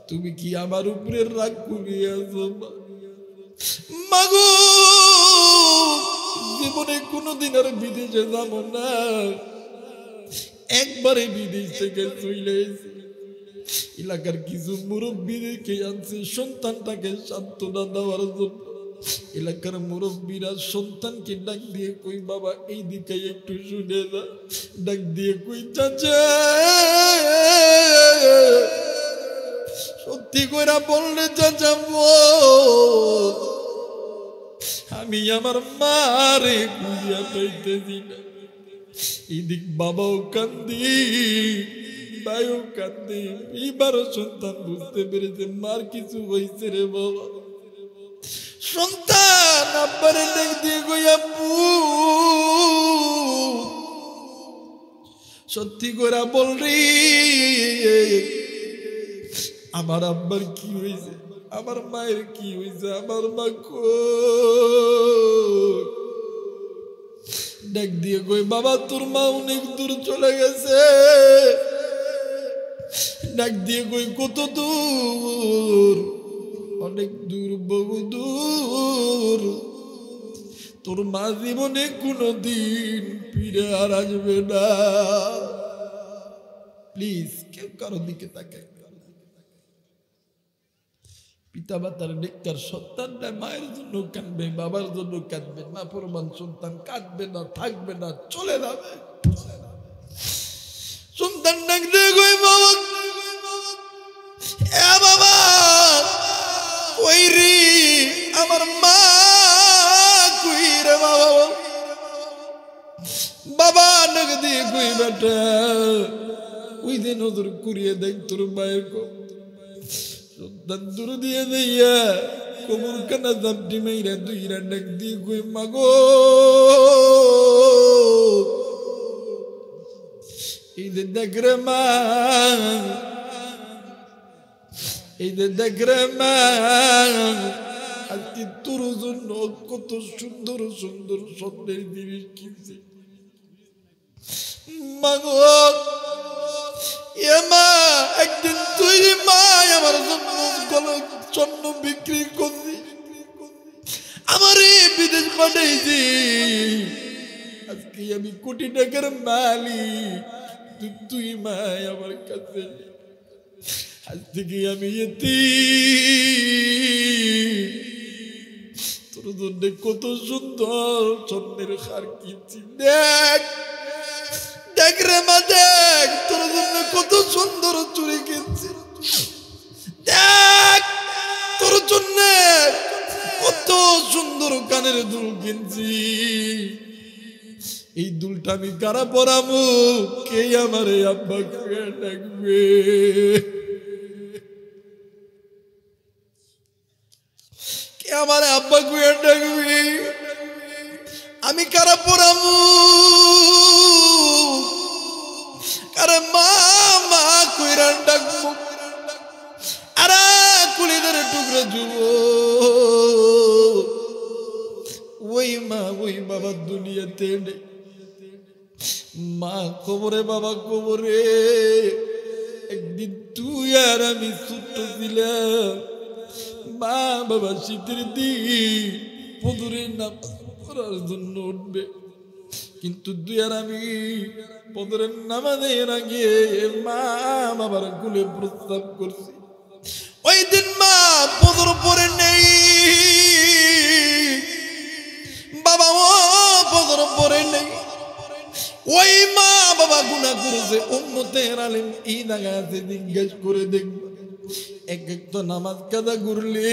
তুমি কি আমার উপরে রাগ করিয়াছো? মা গো, জীবনে কোনোদিন আর বিদেশে যাব না, একবারে বিদেশ থেকে চলে এসেছি, এলাকার কিছু মুরব্বীদেরকে আনছে সন্তানটাকে সান্ত্বনা দেওয়ার জন্য। এলাকার মুরব্বীরা সন্তানকে ডাক দিয়ে কই বাবা এই দিকে একটু শুনে যা, ডাক দিয়ে কই চাচা সত্যি কইরা বললে চাচা আমি আমার মারে খুঁজিয়া পাইতেছি না। এদিক বাবাও কান্দি ভাইও কান্দি, এইবারও সন্তান বুঝতে পেরেছে মার কিছু হয়েছে রে বাবা। সন্তান আব্বারে ডাক দিয়ে কই আব্বু সত্যি করে বল রে আমার আব্বার কি হয়েছে, আমার মায়ের কি হয়েছে, আমার মা ডাক দিয়ে কই বাবা তোর মা অনেক দূর চলে গেছে। ডাক দিয়ে কই কত দূর, অনেক দূর বহু দূর, তোর মা জীবনে কোনদিন ফিরে আর আসবে না। প্লিজ কেউ কারো দিকে তাকায়। পিতা মাতার নেককার সন্তানটা মায়ের জন্য কাঁদবে, বাবার জন্য কাঁদবে, না প্রমাণ সন্তান কাঁদবে না, থাকবে না, চলে যাবে। সন্তান ডাক দিয়ে কই বাবা এ বাবা কই রে আমার মা কই রে বাবা। বাবা ডাক দিয়ে কই বেটা ওই যে নজর কুড়িয়ে দেখ তোর মায়ের সন্তান দূর দিয়ে দিয়া কোমর কানা জাপটি মাইরা দুইরা ডাক দিয়ে কই মাগো এই যে দেখ রে মা, এই যে দেখ রে মা আজকে তোর জন্য কত সুন্দর সুন্দর স্বপ্নের জিনিস কিনছে। মাগো এ মা একদিন তুই মা আমার জন্য স্বর্ণ বিক্রি করছি, আমারে বিদেশ পাঠাইছি, আজকে আমি কোটি টাকার মালিক, তুই মা আমার কাছে। আজ থেকে আমি তোর জন্য কত সুন্দর স্বর্ণের হার কিনছি, দেখ দেখ রে মা দেখ তোর জন্য কত সুন্দর চুড়ি কিনছি, দেখ তোর জন্য কত সুন্দর কানের দুল কিনছি। এই দুলটা আমি কারা পরাবো, কে আমার আব্বা কে ডাকবে, কে আমার আব্বা কে ডাকবে, আমি কারা পরাবো, কারে মা মা কইরা ডাকবো। আরে কুলিদের টুকরা যুব ওই মা ওই বাবা দুনিয়াতে নেই, মা কবরে বাবা কবরে। একদিন তুই আর আমি ছোট্ট ছিলাম, মা বাবা শীতের দিন পদরে নামাজ পড়ার জন্য উঠবে, কিন্তু তুই আর আমি পদরের নামাজের আগে মা বাবার কোলে প্রস্তাব করছি। ওই দিন মা পদর পরে নেই, বাবা ও পদর পরে নেই। ওই মা বাবা গুনাহ করেছে, উম্মতের আলেম এই জায়গাতে জিজ্ঞেস করে দেখবে। এক একটা নামাজ কাদা ঘুরলে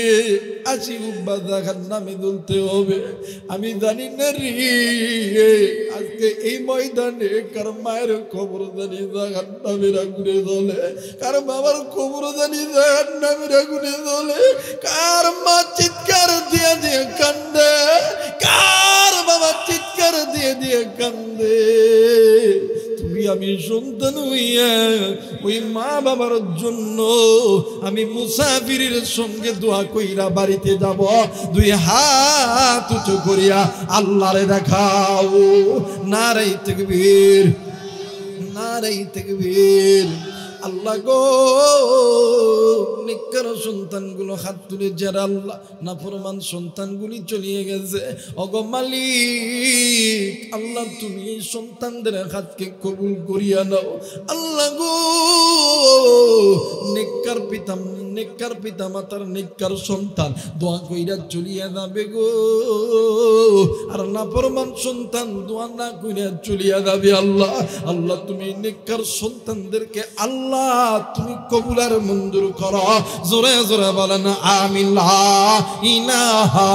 80 উব্বা জাহান্নামে দুলতে হবে। আমি জানি না রে আজকে এই ময়দানে কার মায়ের খবর জানি জাহান্নামের আগুনে জ্বলে, কার বাবার খবর জানি জাহান্নামের আগুনে জ্বলে, কার মা চিৎকার দিয়ে দিয়ে কান্দে, কার বাবা চিৎকার দিয়ে দিয়ে কান্দে। তুমি আমি সন্তান হইয়া ওই মা বাবার জন্য আমি মুসাফিরের সঙ্গে দোয়া কইরা বাড়িতে যাব, দুই হাত উঁচু করিয়া আল্লাহরে দেখাও। নারে তাকবীর, নারে তাকবীর, আল্লাহ গো নেককার সন্তানগুলো হাত তুলে যারা আল্লাহ নাফরমান সন্তানগুলি চলিয়ে গেছে ওগো মালিক আল্লাহ তুমি এই সন্তানদের হাতকে কবুল করিয়া নাও আল্লাহ গো নেককার পিতা মাতার নেককার সন্তান দোয়া কইরা চলিয়া যাবে গো আর নাফরমান সন্তান দোয়া না কইরা চলিয়া যাবে আল্লাহ আল্লাহ তুমি নেককার সন্তানদেরকে আল্লাহ তুমি কবুল আর মঞ্জুর করো জোরে জোরে বলেন আমিন লা ইলাহা